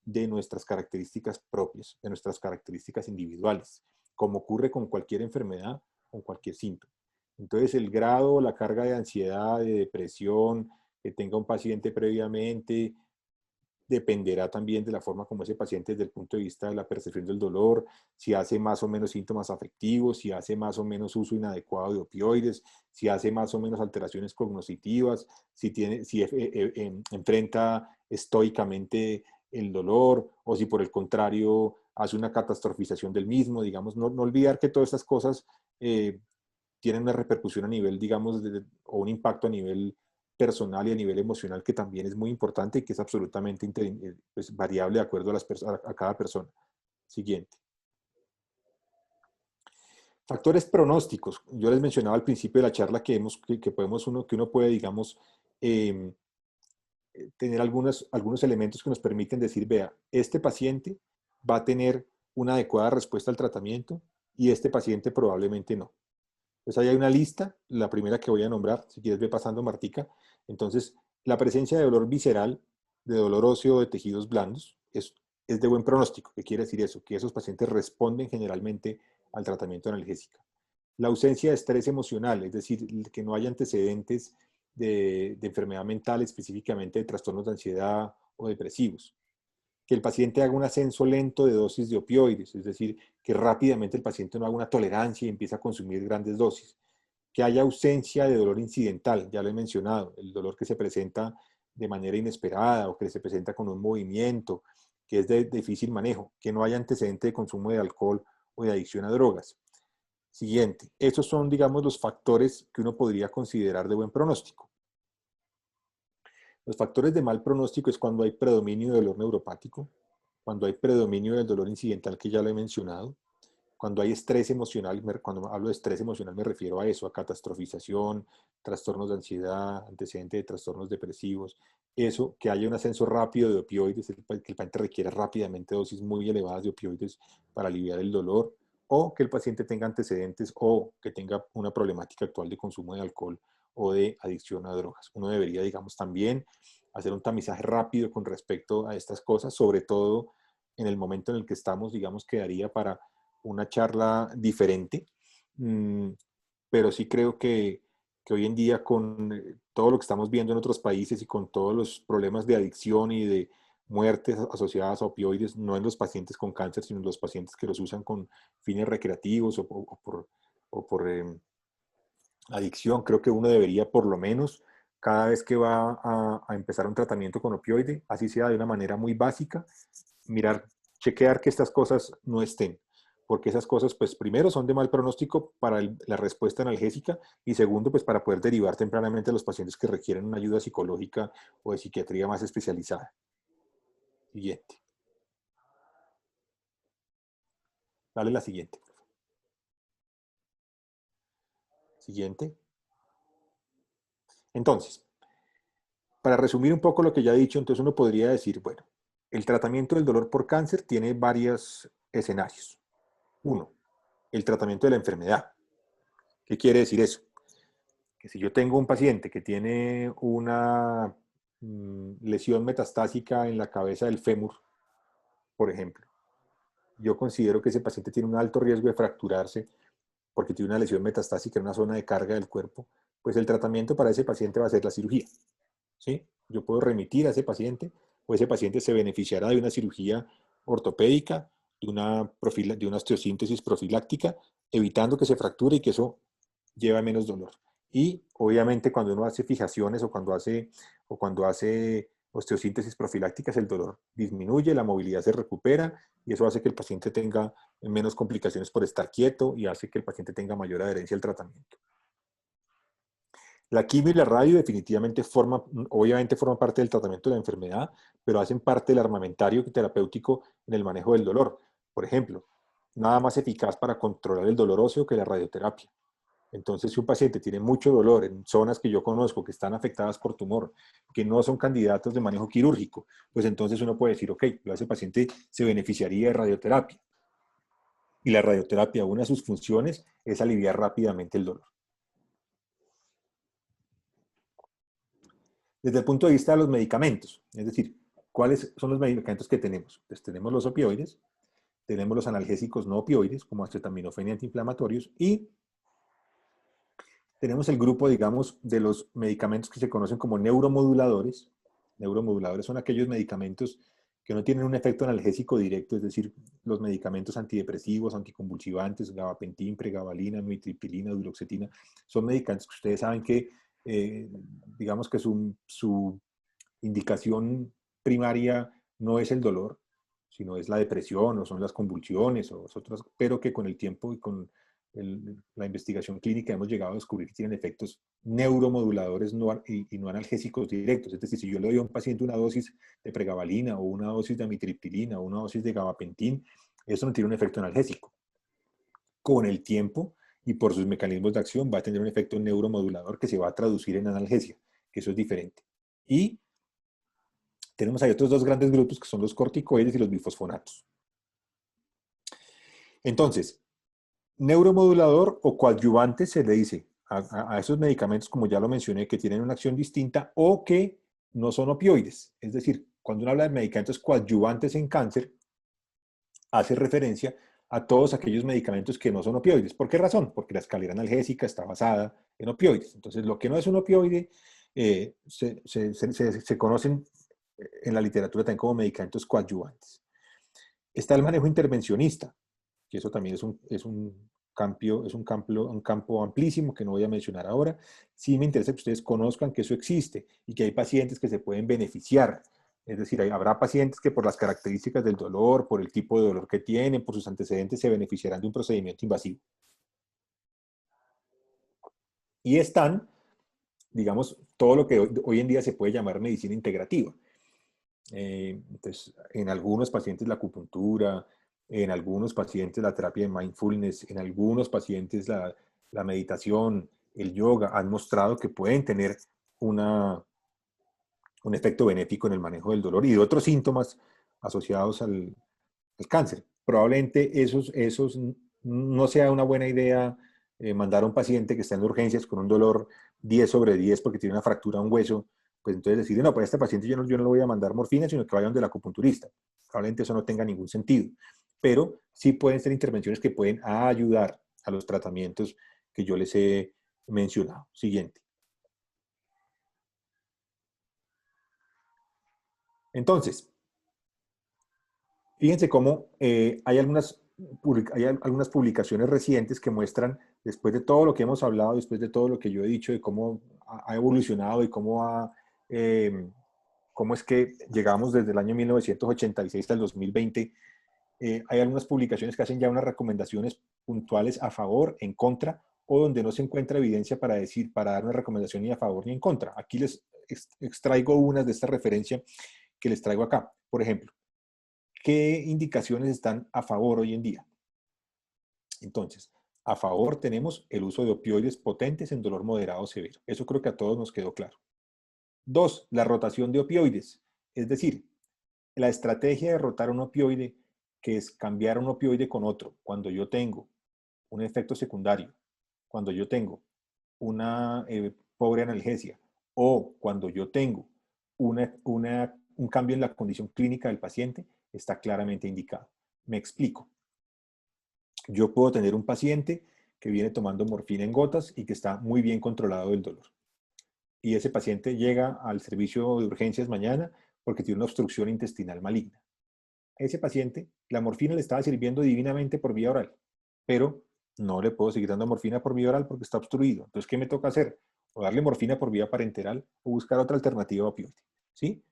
De nuestras características propias, de nuestras características individuales, como ocurre con cualquier enfermedad, con cualquier síntoma. Entonces, el grado, la carga de ansiedad, de depresión que tenga un paciente previamente, dependerá también de la forma como ese paciente desde el punto de vista de la percepción del dolor, si hace más o menos síntomas afectivos, si hace más o menos uso inadecuado de opioides, si hace más o menos alteraciones cognitivas, si enfrenta estoicamente el dolor o si por el contrario hace una catastrofización del mismo, digamos, no olvidar que todas estas cosas tienen una repercusión a nivel, digamos, o un impacto a nivel personal y a nivel emocional que también es muy importante y que es absolutamente pues, variable de acuerdo a cada persona. Siguiente. Factores pronósticos. Yo les mencionaba al principio de la charla que uno puede, digamos, tener algunos elementos que nos permiten decir, vea, este paciente va a tener una adecuada respuesta al tratamiento y este paciente probablemente no. Entonces ahí hay una lista, la primera que voy a nombrar, si quieres ve pasando Martica. Entonces, la presencia de dolor visceral, de dolor óseo de tejidos blandos, es de buen pronóstico. ¿Qué quiere decir eso? Que esos pacientes responden generalmente al tratamiento analgésico. La ausencia de estrés emocional, es decir, que no haya antecedentes de enfermedad mental, específicamente de trastornos de ansiedad o depresivos. que el paciente haga un ascenso lento de dosis de opioides, es decir, que rápidamente el paciente no haga una tolerancia y empiece a consumir grandes dosis, que haya ausencia de dolor incidental, ya lo he mencionado, el dolor que se presenta de manera inesperada o que se presenta con un movimiento, que es de difícil manejo, que no haya antecedente de consumo de alcohol o de adicción a drogas. Siguiente, esos son, digamos, los factores que uno podría considerar de buen pronóstico. Los factores de mal pronóstico es cuando hay predominio de dolor neuropático, cuando hay predominio del dolor incidental, que ya lo he mencionado, cuando hay estrés emocional. Cuando hablo de estrés emocional me refiero a eso, a catastrofización, trastornos de ansiedad, antecedentes de trastornos depresivos, eso, que haya un ascenso rápido de opioides, que el paciente requiera rápidamente dosis muy elevadas de opioides para aliviar el dolor, o que el paciente tenga antecedentes o que tenga una problemática actual de consumo de alcohol o de adicción a drogas. Uno debería, digamos, también hacer un tamizaje rápido con respecto a estas cosas, sobre todo en el momento en el que estamos, digamos, quedaría para una charla diferente, pero sí creo que hoy en día con todo lo que estamos viendo en otros países y con todos los problemas de adicción y de muertes asociadas a opioides, no en los pacientes con cáncer, sino en los pacientes que los usan con fines recreativos o por adicción, creo que uno debería por lo menos cada vez que va a empezar un tratamiento con opioide, así sea de una manera muy básica, mirar, chequear que estas cosas no estén, porque esas cosas, pues primero son de mal pronóstico para la respuesta analgésica y segundo, pues para poder derivar tempranamente a los pacientes que requieren una ayuda psicológica o de psiquiatría más especializada. Siguiente. Dale la siguiente. Siguiente. Entonces, para resumir un poco lo que ya he dicho, entonces uno podría decir, bueno, el tratamiento del dolor por cáncer tiene varios escenarios. Uno, el tratamiento de la enfermedad. ¿Qué quiere decir eso? Que si yo tengo un paciente que tiene una lesión metastásica en la cabeza del fémur, por ejemplo, yo considero que ese paciente tiene un alto riesgo de fracturarse porque tiene una lesión metastásica en una zona de carga del cuerpo, pues el tratamiento para ese paciente va a ser la cirugía. ¿Sí? Yo puedo remitir a ese paciente o ese paciente se beneficiará de una cirugía ortopédica, de una osteosíntesis profiláctica, evitando que se fracture y que eso lleve menos dolor. Y obviamente cuando uno hace fijaciones o cuando hace osteosíntesis profilácticas, el dolor disminuye, la movilidad se recupera y eso hace que el paciente tenga menos complicaciones por estar quieto y hace que el paciente tenga mayor adherencia al tratamiento. La quimio y la radio definitivamente obviamente forman parte del tratamiento de la enfermedad, pero hacen parte del armamentario terapéutico en el manejo del dolor. Por ejemplo, nada más eficaz para controlar el dolor óseo que la radioterapia. Entonces, si un paciente tiene mucho dolor en zonas que yo conozco que están afectadas por tumor, que no son candidatos de manejo quirúrgico, pues entonces uno puede decir, ok, ese paciente se beneficiaría de radioterapia. Y la radioterapia, una de sus funciones es aliviar rápidamente el dolor. Desde el punto de vista de los medicamentos, es decir, ¿cuáles son los medicamentos que tenemos? Pues tenemos los opioides, tenemos los analgésicos no opioides, como acetaminofén y antiinflamatorios, y tenemos el grupo, digamos, de los medicamentos que se conocen como neuromoduladores. Neuromoduladores son aquellos medicamentos que no tienen un efecto analgésico directo, es decir, los medicamentos antidepresivos, anticonvulsivantes, gabapentin, pregabalina, amitriptilina, duloxetina, son medicamentos que ustedes saben que, digamos que su indicación primaria no es el dolor, sino es la depresión o son las convulsiones o otras, pero que con el tiempo y con la investigación clínica hemos llegado a descubrir que tienen efectos neuromoduladores y no analgésicos directos. Es decir, si yo le doy a un paciente una dosis de pregabalina o una dosis de amitriptilina o una dosis de gabapentin, eso no tiene un efecto analgésico. Con el tiempo y por sus mecanismos de acción va a tener un efecto neuromodulador que se va a traducir en analgesia, que eso es diferente. Y tenemos ahí otros dos grandes grupos que son los corticoides y los bifosfonatos. Entonces, neuromodulador o coadyuvante se le dice a esos medicamentos, como ya lo mencioné, que tienen una acción distinta o que no son opioides. Es decir, cuando uno habla de medicamentos coadyuvantes en cáncer, hace referencia a todos aquellos medicamentos que no son opioides. ¿Por qué razón? Porque la escalera analgésica está basada en opioides. Entonces, lo que no es un opioide se conocen en la literatura también como medicamentos coadyuvantes. Está el manejo intervencionista, que eso también es un campo amplísimo que no voy a mencionar ahora. Sí me interesa que ustedes conozcan que eso existe y que hay pacientes que se pueden beneficiar. Es decir, habrá pacientes que por las características del dolor, por el tipo de dolor que tienen, por sus antecedentes, se beneficiarán de un procedimiento invasivo. Y están, digamos, todo lo que hoy en día se puede llamar medicina integrativa. Entonces, en algunos pacientes la acupuntura, en algunos pacientes la terapia de mindfulness, en algunos pacientes la meditación, el yoga, han mostrado que pueden tener un efecto benéfico en el manejo del dolor y de otros síntomas asociados al cáncer. Probablemente esos no sea una buena idea mandar a un paciente que está en urgencias con un dolor 10/10 porque tiene una fractura de un hueso, pues entonces decir, no, para este paciente yo no le voy a mandar morfina, sino que vaya donde el acupunturista. Probablemente eso no tenga ningún sentido. Pero sí pueden ser intervenciones que pueden ayudar a los tratamientos que yo les he mencionado. Siguiente. Entonces, fíjense cómo hay algunas publicaciones recientes que muestran, después de todo lo que hemos hablado, después de todo lo que yo he dicho, de cómo ha evolucionado y cómo es que llegamos desde el año 1986 hasta el 2020, hay algunas publicaciones que hacen ya unas recomendaciones puntuales a favor, en contra, o donde no se encuentra evidencia para dar una recomendación ni a favor ni en contra. Aquí les extraigo unas de esta referencia que les traigo acá. Por ejemplo, ¿qué indicaciones están a favor hoy en día? Entonces, a favor tenemos el uso de opioides potentes en dolor moderado o severo. Eso creo que a todos nos quedó claro. 2, la rotación de opioides. Es decir, la estrategia de rotar un opioide, que es cambiar un opioide con otro, cuando yo tengo un efecto secundario, cuando yo tengo una pobre analgesia o cuando yo tengo un cambio en la condición clínica del paciente, está claramente indicado. Me explico. Yo puedo tener un paciente que viene tomando morfina en gotas y que está muy bien controlado del dolor. Y ese paciente llega al servicio de urgencias mañana porque tiene una obstrucción intestinal maligna. A ese paciente la morfina le estaba sirviendo divinamente por vía oral, pero no le puedo seguir dando morfina por vía oral porque está obstruido. Entonces, ¿qué me toca hacer? O darle morfina por vía parenteral o buscar otra alternativa a opioide. ¿Sí?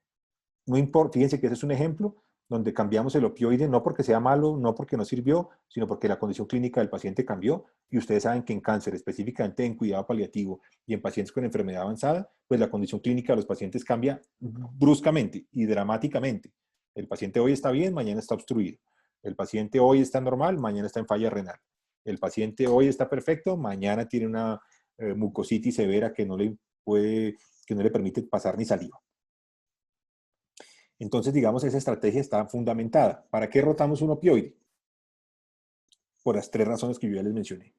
No importa, fíjense que ese es un ejemplo donde cambiamos el opioide no porque sea malo, no porque no sirvió, sino porque la condición clínica del paciente cambió. Y ustedes saben que en cáncer, específicamente en cuidado paliativo y en pacientes con enfermedad avanzada, pues la condición clínica de los pacientes cambia bruscamente y dramáticamente. El paciente hoy está bien, mañana está obstruido. El paciente hoy está normal, mañana está en falla renal. El paciente hoy está perfecto, mañana tiene una mucositis severa que no le permite pasar ni saliva. Entonces, digamos, esa estrategia está fundamentada. ¿Para qué rotamos un opioide? Por las 3 razones que yo ya les mencioné.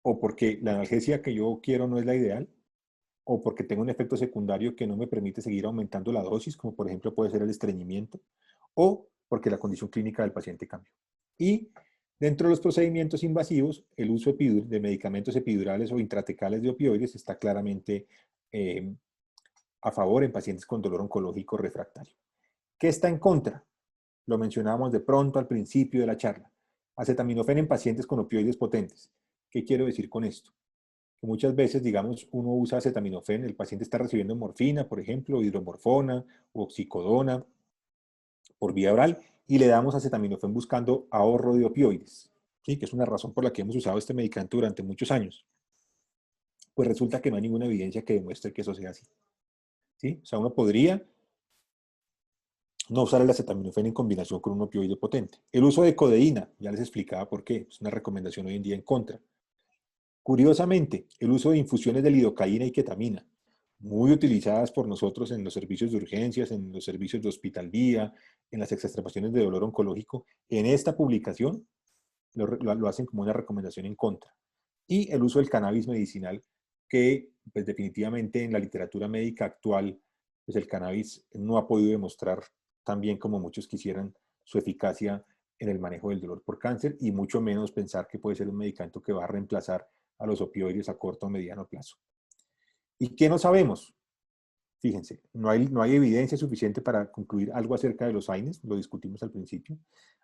O porque la analgesia que yo quiero no es la ideal, o porque tengo un efecto secundario que no me permite seguir aumentando la dosis, como por ejemplo puede ser el estreñimiento, o porque la condición clínica del paciente cambió. Y dentro de los procedimientos invasivos, el uso de medicamentos epidurales o intratecales de opioides está claramente a favor en pacientes con dolor oncológico refractario. ¿Qué está en contra? Lo mencionamos de pronto al principio de la charla. Acetaminofén en pacientes con opioides potentes. ¿Qué quiero decir con esto? Que muchas veces, digamos, uno usa acetaminofén, el paciente está recibiendo morfina, por ejemplo, hidromorfona o oxicodona por vía oral, y le damos acetaminofén buscando ahorro de opioides, ¿sí? Que es una razón por la que hemos usado este medicamento durante muchos años. Pues resulta que no hay ninguna evidencia que demuestre que eso sea así. ¿Sí? O sea, uno podría no usar el acetaminofén en combinación con un opioide potente. El uso de codeína, ya les explicaba por qué, es una recomendación hoy en día en contra. Curiosamente, el uso de infusiones de lidocaína y ketamina, muy utilizadas por nosotros en los servicios de urgencias, en los servicios de hospital día, en las exacerbaciones de dolor oncológico, en esta publicación lo hacen como una recomendación en contra. Y el uso del cannabis medicinal, que pues definitivamente en la literatura médica actual, pues el cannabis no ha podido demostrar tan bien como muchos quisieran su eficacia en el manejo del dolor por cáncer, y mucho menos pensar que puede ser un medicamento que va a reemplazar a los opioides a corto o mediano plazo. ¿Y qué no sabemos? Fíjense, no hay evidencia suficiente para concluir algo acerca de los AINES, lo discutimos al principio.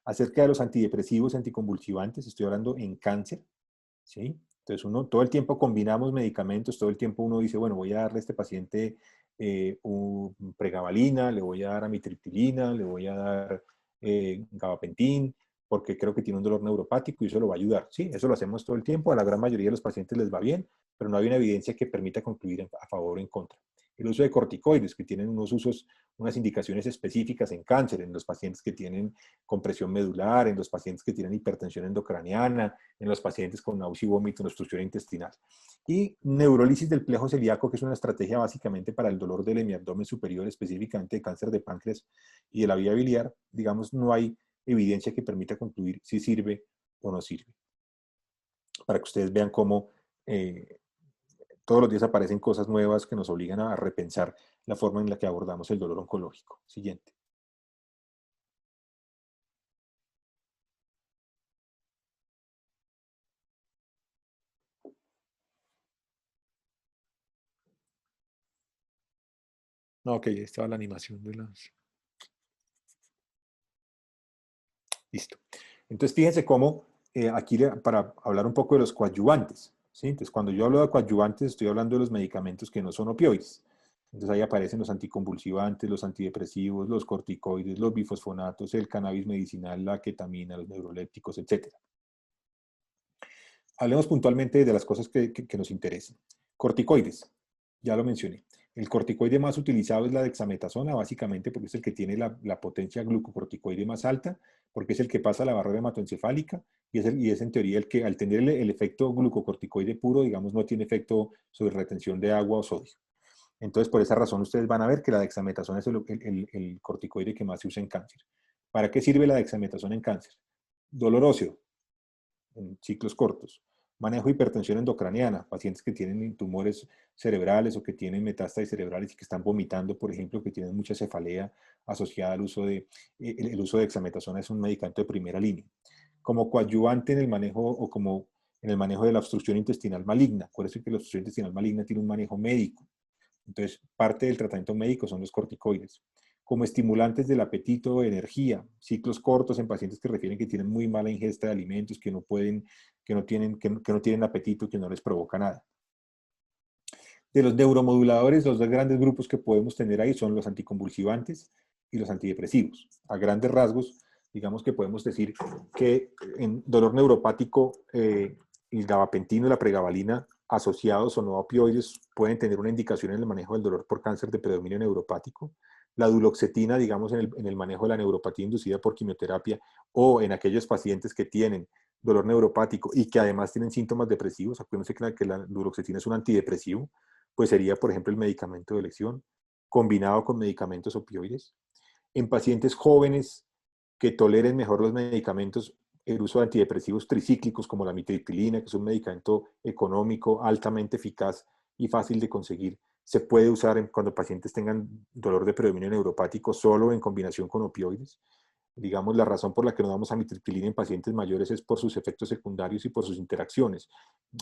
Acerca de los antidepresivos, anticonvulsivantes, estoy hablando en cáncer, ¿sí? Entonces todo el tiempo combinamos medicamentos, todo el tiempo uno dice, bueno, voy a darle a este paciente un pregabalina, le voy a dar amitriptilina, le voy a dar gabapentin, porque creo que tiene un dolor neuropático y eso lo va a ayudar. Sí, eso lo hacemos todo el tiempo, a la gran mayoría de los pacientes les va bien, pero no hay una evidencia que permita concluir a favor o en contra. El uso de corticoides, que tienen unas indicaciones específicas en cáncer, en los pacientes que tienen compresión medular, en los pacientes que tienen hipertensión endocraniana, en los pacientes con náusea y vómito, en obstrucción intestinal. Y neurólisis del plejo celíaco, que es una estrategia básicamente para el dolor del hemiabdomen superior, específicamente de cáncer de páncreas y de la vía biliar. Digamos, no hay evidencia que permita concluir si sirve o no sirve. Para que ustedes vean cómo todos los días aparecen cosas nuevas que nos obligan a repensar la forma en la que abordamos el dolor oncológico. Siguiente. No, ok, ahí estaba la animación de las... Listo. Entonces, fíjense cómo aquí para hablar un poco de los coadyuvantes, ¿sí? Entonces, cuando yo hablo de coadyuvantes, estoy hablando de los medicamentos que no son opioides. Entonces, ahí aparecen los anticonvulsivantes, los antidepresivos, los corticoides, los bifosfonatos, el cannabis medicinal, la ketamina, los neurolépticos, etc. Hablemos puntualmente de las cosas que nos interesan. Corticoides, ya lo mencioné. El corticoide más utilizado es la dexametasona, básicamente porque es el que tiene la potencia glucocorticoide más alta, porque es el que pasa la barrera hematoencefálica y es en teoría el que al tener el efecto glucocorticoide puro, digamos, no tiene efecto sobre retención de agua o sodio. Entonces, por esa razón, ustedes van a ver que la dexametasona es el corticoide que más se usa en cáncer. ¿Para qué sirve la dexametasona en cáncer? Dolor óseo, en ciclos cortos. Manejo de hipertensión endocraniana, pacientes que tienen tumores cerebrales o que tienen metástasis cerebrales y que están vomitando, por ejemplo, que tienen mucha cefalea asociada al uso el uso de dexametasona es un medicamento de primera línea. Como coadyuvante en el manejo o como en el manejo de la obstrucción intestinal maligna. Por eso es que la obstrucción intestinal maligna tiene un manejo médico. Entonces, parte del tratamiento médico son los corticoides. Como estimulantes del apetito, energía, ciclos cortos en pacientes que refieren que tienen muy mala ingesta de alimentos, que no tienen apetito, que no les provoca nada. De los neuromoduladores, los dos grandes grupos que podemos tener ahí son los anticonvulsivantes y los antidepresivos. A grandes rasgos, digamos que podemos decir que en dolor neuropático, el gabapentino y la pregabalina asociados o no a opioides pueden tener una indicación en el manejo del dolor por cáncer de predominio neuropático. La duloxetina, digamos, en el manejo de la neuropatía inducida por quimioterapia o en aquellos pacientes que tienen dolor neuropático y que además tienen síntomas depresivos. Acuérdense que la duloxetina es un antidepresivo, pues sería, por ejemplo, el medicamento de elección combinado con medicamentos opioides. En pacientes jóvenes que toleren mejor los medicamentos, el uso de antidepresivos tricíclicos como la amitriptilina, que es un medicamento económico, altamente eficaz y fácil de conseguir, se puede usar cuando pacientes tengan dolor de predominio neuropático solo en combinación con opioides. Digamos, la razón por la que no damos amitriptilina en pacientes mayores es por sus efectos secundarios y por sus interacciones,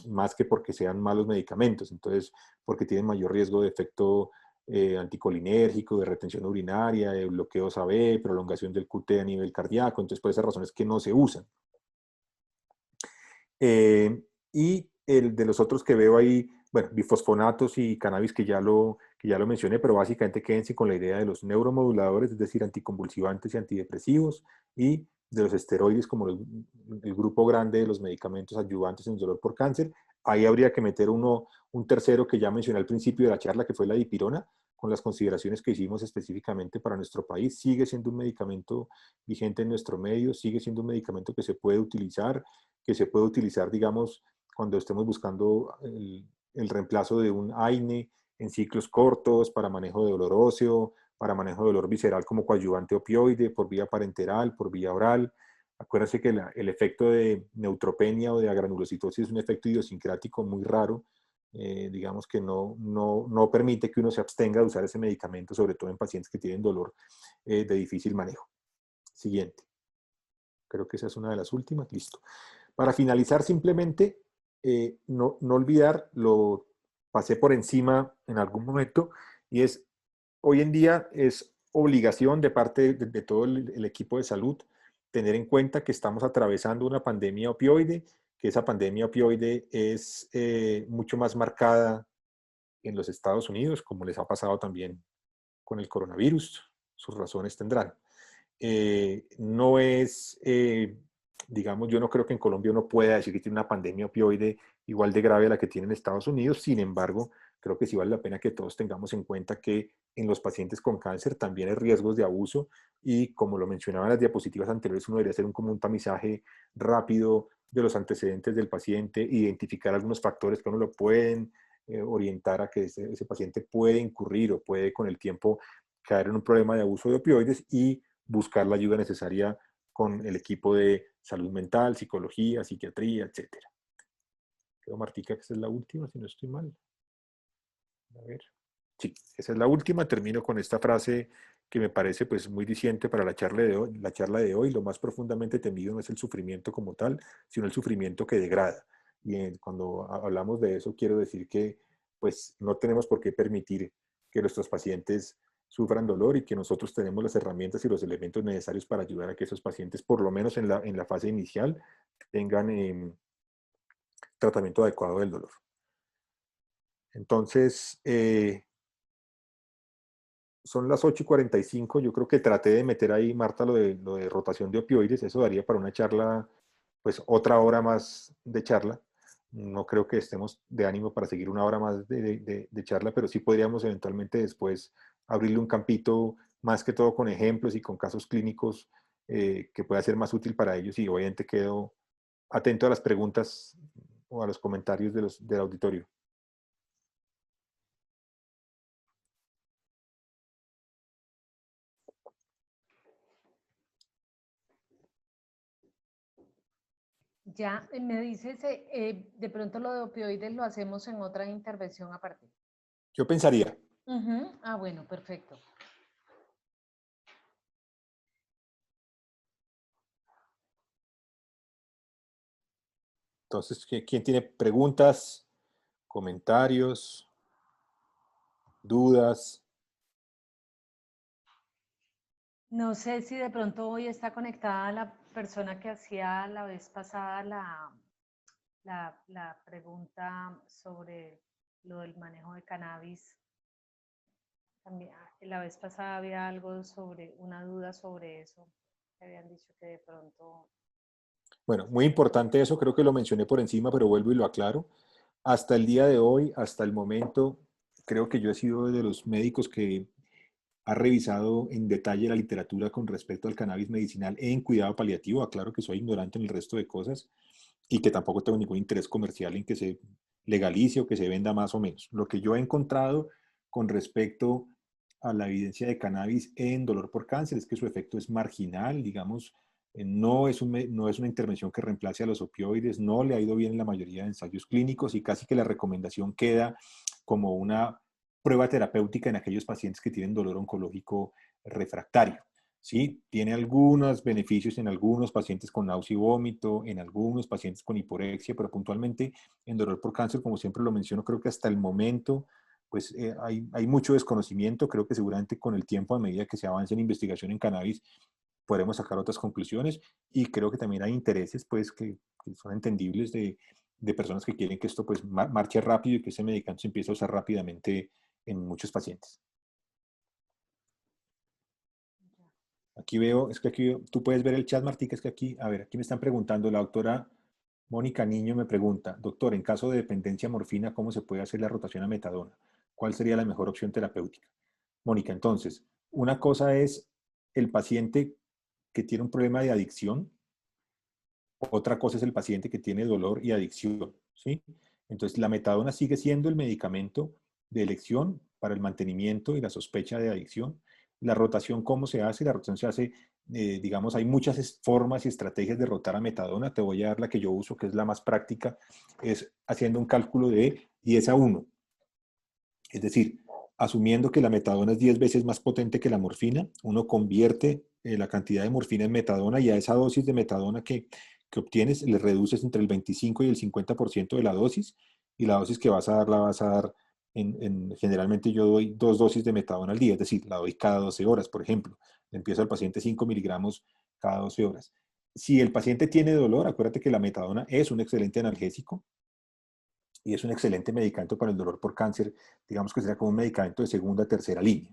más que porque sean malos medicamentos. Entonces, porque tienen mayor riesgo de efecto anticolinérgico, de retención urinaria, de bloqueos AB, prolongación del QT a nivel cardíaco. Entonces, por esas razones que no se usan. Y el de los otros que veo ahí, bueno, bifosfonatos y cannabis que ya lo mencioné, pero básicamente quédense con la idea de los neuromoduladores, es decir, anticonvulsivantes y antidepresivos, y de los esteroides como el grupo grande de los medicamentos ayudantes en el dolor por cáncer. Ahí habría que meter un tercero que ya mencioné al principio de la charla, que fue la dipirona, con las consideraciones que hicimos específicamente para nuestro país. Sigue siendo un medicamento vigente en nuestro medio, sigue siendo un medicamento que se puede utilizar, digamos, cuando estemos buscando el reemplazo de un AINE en ciclos cortos para manejo de dolor óseo, para manejo de dolor visceral como coadyuvante opioide, por vía parenteral, por vía oral. Acuérdense que el efecto de neutropenia o de agranulocitosis es un efecto idiosincrático muy raro, digamos que no permite que uno se abstenga de usar ese medicamento, sobre todo en pacientes que tienen dolor de difícil manejo. Siguiente. Creo que esa es una de las últimas. Listo. Para finalizar, simplemente no olvidar, lo pasé por encima en algún momento, y es hoy en día es obligación de parte de todo el equipo de salud tener en cuenta que estamos atravesando una pandemia opioide, que esa pandemia opioide es mucho más marcada en los Estados Unidos, como les ha pasado también con el coronavirus, sus razones tendrán. No es, digamos, yo no creo que en Colombia uno pueda decir que tiene una pandemia opioide igual de grave a la que tiene en Estados Unidos. Sin embargo, creo que sí vale la pena que todos tengamos en cuenta que en los pacientes con cáncer también hay riesgos de abuso y, como lo mencionaba en las diapositivas anteriores, uno debería hacer como un tamizaje rápido de los antecedentes del paciente, identificar algunos factores que uno lo pueden orientar a que ese paciente puede incurrir o puede con el tiempo caer en un problema de abuso de opioides y buscar la ayuda necesaria con el equipo de salud mental, psicología, psiquiatría, etc. Creo, Martica, que esa es la última, si no estoy mal. A ver. Sí, esa es la última. Termino con esta frase que me parece pues muy diciente para la charla de hoy. La charla de hoy, lo más profundamente temido no es el sufrimiento como tal, sino el sufrimiento que degrada. Y cuando hablamos de eso, quiero decir que pues no tenemos por qué permitir que nuestros pacientes sufran dolor y que nosotros tenemos las herramientas y los elementos necesarios para ayudar a que esos pacientes, por lo menos en la fase inicial, tengan tratamiento adecuado del dolor. Entonces, son las 8:45. Yo creo que traté de meter ahí, Marta, lo de rotación de opioides. Eso daría para una charla, pues otra hora más de charla. No creo que estemos de ánimo para seguir una hora más de charla, pero sí podríamos eventualmente después abrirle un campito, más que todo con ejemplos y con casos clínicos que pueda ser más útil para ellos. Y obviamente quedo atento a las preguntas o a los comentarios del auditorio. Ya me dices, de pronto lo de opioides lo hacemos en otra intervención aparte. Yo pensaría. Ah, bueno, perfecto. Entonces, ¿quién tiene preguntas, comentarios, dudas? No sé si de pronto hoy está conectada la persona que hacía la vez pasada la pregunta sobre lo del manejo de cannabis. También, la vez pasada había algo sobre, una duda sobre eso. Que habían dicho que de pronto... Bueno, muy importante eso, creo que lo mencioné por encima, pero vuelvo y lo aclaro. Hasta el día de hoy, hasta el momento, creo que yo he sido de los médicos que ha revisado en detalle la literatura con respecto al cannabis medicinal en cuidado paliativo. Aclaro que soy ignorante en el resto de cosas y que tampoco tengo ningún interés comercial en que se legalice o que se venda más o menos. Lo que yo he encontrado con respecto a la evidencia de cannabis en dolor por cáncer es que su efecto es marginal, digamos, no es una intervención que reemplace a los opioides, no le ha ido bien en la mayoría de ensayos clínicos y casi que la recomendación queda como una prueba terapéutica en aquellos pacientes que tienen dolor oncológico refractario. ¿Sí? Tiene algunos beneficios en algunos pacientes con náusea y vómito, en algunos pacientes con hiporexia, pero puntualmente en dolor por cáncer, como siempre lo menciono, creo que hasta el momento pues hay mucho desconocimiento. Creo que seguramente con el tiempo, a medida que se avance en investigación en cannabis, podremos sacar otras conclusiones y creo que también hay intereses pues que son entendibles de personas que quieren que esto pues marche rápido y que ese medicamento se empiece a usar rápidamente en muchos pacientes. Aquí veo, es que aquí tú puedes ver el chat, Martica, es que aquí, a ver, aquí me están preguntando, la doctora Mónica Niño me pregunta, doctor, en caso de dependencia a morfina, ¿cómo se puede hacer la rotación a metadona? ¿Cuál sería la mejor opción terapéutica? Mónica, entonces, una cosa es el paciente que tiene un problema de adicción, otra cosa es el paciente que tiene dolor y adicción, ¿sí? Entonces, la metadona sigue siendo el medicamento de elección para el mantenimiento y la sospecha de adicción. La rotación, ¿cómo se hace? La rotación se hace, digamos, hay muchas formas y estrategias de rotar a metadona. Te voy a dar la que yo uso, que es la más práctica, es haciendo un cálculo de 10:1. Es decir, asumiendo que la metadona es 10 veces más potente que la morfina, uno convierte la cantidad de morfina en metadona y a esa dosis de metadona que obtienes le reduces entre el 25 y el 50% de la dosis y la dosis que vas a dar la vas a dar Generalmente yo doy 2 dosis de metadona al día, es decir, la doy cada 12 horas, por ejemplo. Le empiezo al paciente 5 miligramos cada 12 horas. Si el paciente tiene dolor, acuérdate que la metadona es un excelente analgésico y es un excelente medicamento para el dolor por cáncer. Digamos que será como un medicamento de segunda, tercera línea.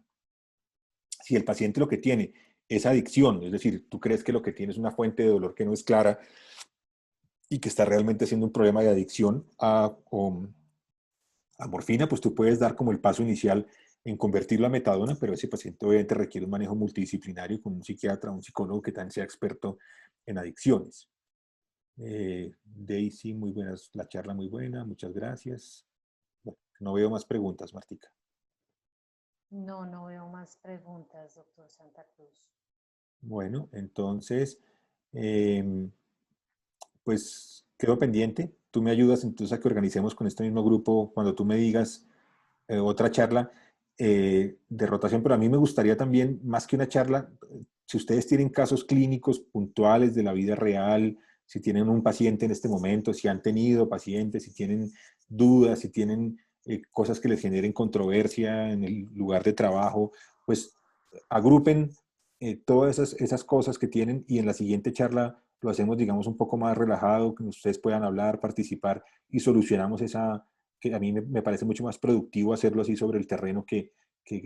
Si el paciente lo que tiene es adicción, es decir, tú crees que lo que tiene es una fuente de dolor que no es clara y que está realmente siendo un problema de adicción a morfina, pues tú puedes dar como el paso inicial en convertirlo a metadona, pero ese paciente obviamente requiere un manejo multidisciplinario con un psiquiatra, un psicólogo que también sea experto en adicciones. Daisy, muy buenas, la charla muy buena, muchas gracias. Bueno, no veo más preguntas, Martica. No, no veo más preguntas, doctor Santa Cruz. Bueno, entonces, pues quedo pendiente. Tú me ayudas entonces a que organicemos con este mismo grupo cuando tú me digas otra charla de rotación, pero a mí me gustaría también, más que una charla, si ustedes tienen casos clínicos puntuales de la vida real, si tienen un paciente en este momento, si han tenido pacientes, si tienen dudas, si tienen cosas que les generen controversia en el lugar de trabajo, pues agrupen todas esas cosas que tienen y en la siguiente charla lo hacemos, digamos, un poco más relajado, que ustedes puedan hablar, participar y solucionamos esa, que a mí me parece mucho más productivo hacerlo así sobre el terreno que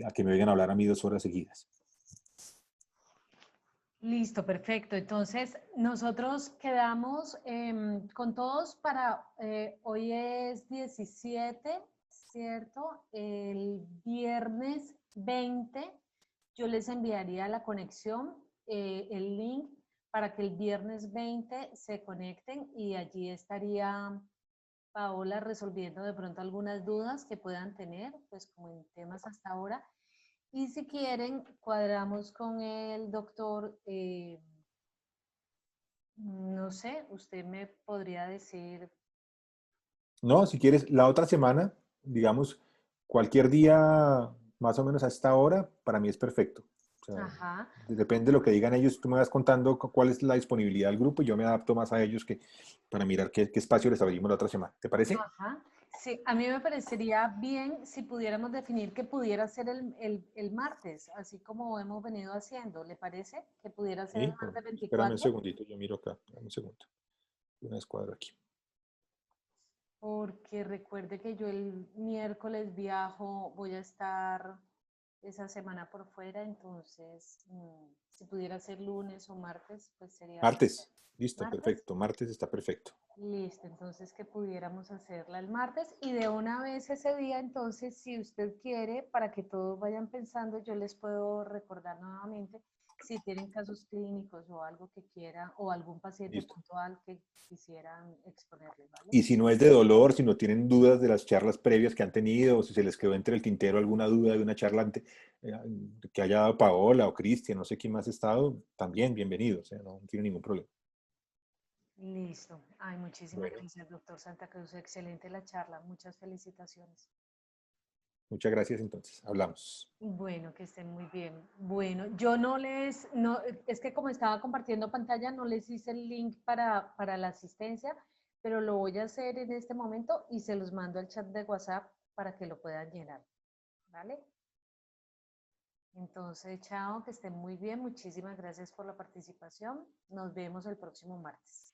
a que me vengan a hablar a mí 2 horas seguidas. Listo, perfecto. Entonces, nosotros quedamos con todos para, hoy es 17, ¿cierto? El viernes 20, yo les enviaría la conexión, el link, para que el viernes 20 se conecten y allí estaría Paola resolviendo de pronto algunas dudas que puedan tener, pues como en temas hasta ahora. Y si quieren, cuadramos con el doctor, no sé, usted me podría decir. No, si quieres, la otra semana, digamos, cualquier día más o menos a esta hora, para mí es perfecto. O sea, Ajá, depende de lo que digan ellos, tú me vas contando cuál es la disponibilidad del grupo y yo me adapto más a ellos para mirar qué espacio les abrimos la otra semana. ¿Te parece? ajá. Sí, a mí me parecería bien si pudiéramos definir que pudiera ser el martes, así como hemos venido haciendo. ¿Le parece? Que pudiera ser el Sí, martes espérame un 24. segundito, yo miro acá, dame un segundo. Una escuadra aquí. Porque recuerde que yo el miércoles viajo, voy a estar esa semana por fuera, entonces si pudiera ser lunes o martes, pues sería Martes, listo, martes. perfecto, martes está perfecto. Listo, entonces que pudiéramos hacerla el martes y de una vez ese día, entonces, si usted quiere, para que todos vayan pensando, yo les puedo recordar nuevamente si tienen casos clínicos o algo que quieran o algún paciente Listo. puntual que quisieran exponerles, ¿vale? Y si no es de dolor, si no tienen dudas de las charlas previas que han tenido, o si se les quedó entre el tintero alguna duda de una charla eh, que haya dado Paola o Cristian, no sé quién más ha estado, también bienvenidos, no tiene ningún problema. Listo. Ay, muchísimas Bueno, gracias, doctor Santa Cruz. Excelente la charla. Muchas felicitaciones. muchas gracias entonces, hablamos. Bueno, que estén muy bien. Bueno, yo no les, no, es que como estaba compartiendo pantalla, no les hice el link para la asistencia, pero lo voy a hacer en este momento y se los mando al chat de WhatsApp para que lo puedan llenar. ¿Vale? Entonces, chao, que estén muy bien. Muchísimas gracias por la participación. Nos vemos el próximo martes.